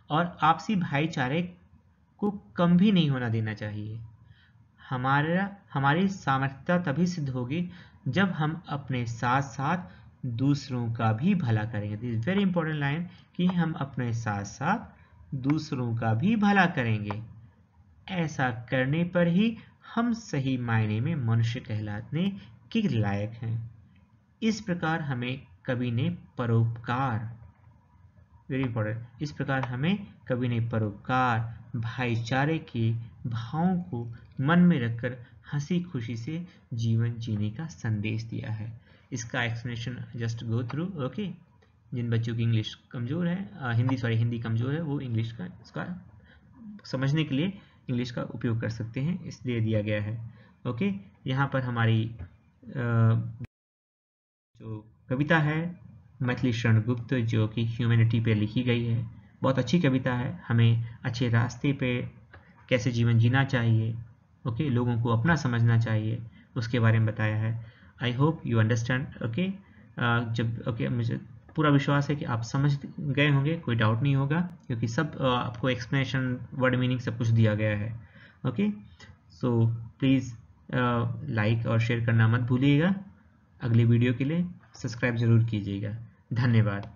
और आपसी भाईचारे को कम भी नहीं होना देना चाहिए। हमारी सामर्थ्यता तभी सिद्ध होगी जब हम अपने साथ साथ दूसरों का भी भला करेंगे। This is very important line, कि हम अपने साथ साथ दूसरों का भी भला करेंगे। ऐसा करने पर ही हम सही मायने में मनुष्य कहलाने के लायक हैं। इस प्रकार हमें कवि ने परोपकार, वेरी इंपॉर्टेंट, इस प्रकार हमें कवि ने परोपकार, भाईचारे के भावों को मन में रखकर हंसी खुशी से जीवन जीने का संदेश दिया है। इसका explanation just go through, okay. जिन बच्चों की इंग्लिश कमजोर है, हिंदी कमजोर है, वो इंग्लिश का इसका समझने के लिए इंग्लिश का उपयोग कर सकते हैं, इसलिए दिया गया है, ओके। यहाँ पर हमारी जो कविता है मैथिली शरण गुप्त, जो कि ह्यूमैनिटी पे लिखी गई है, बहुत अच्छी कविता है। हमें अच्छे रास्ते पे कैसे जीवन जीना चाहिए, ओके, लोगों को अपना समझना चाहिए, उसके बारे में बताया है। I hope you understand, okay. जब ओके, मुझे पूरा विश्वास है कि आप समझ गए होंगे, कोई डाउट नहीं होगा, क्योंकि सब आपको एक्सप्लेनेशन, वर्ड मीनिंग सब कुछ दिया गया है, ओके। सो प्लीज़ लाइक और शेयर करना मत भूलिएगा। अगली वीडियो के लिए सब्सक्राइब जरूर कीजिएगा। धन्यवाद।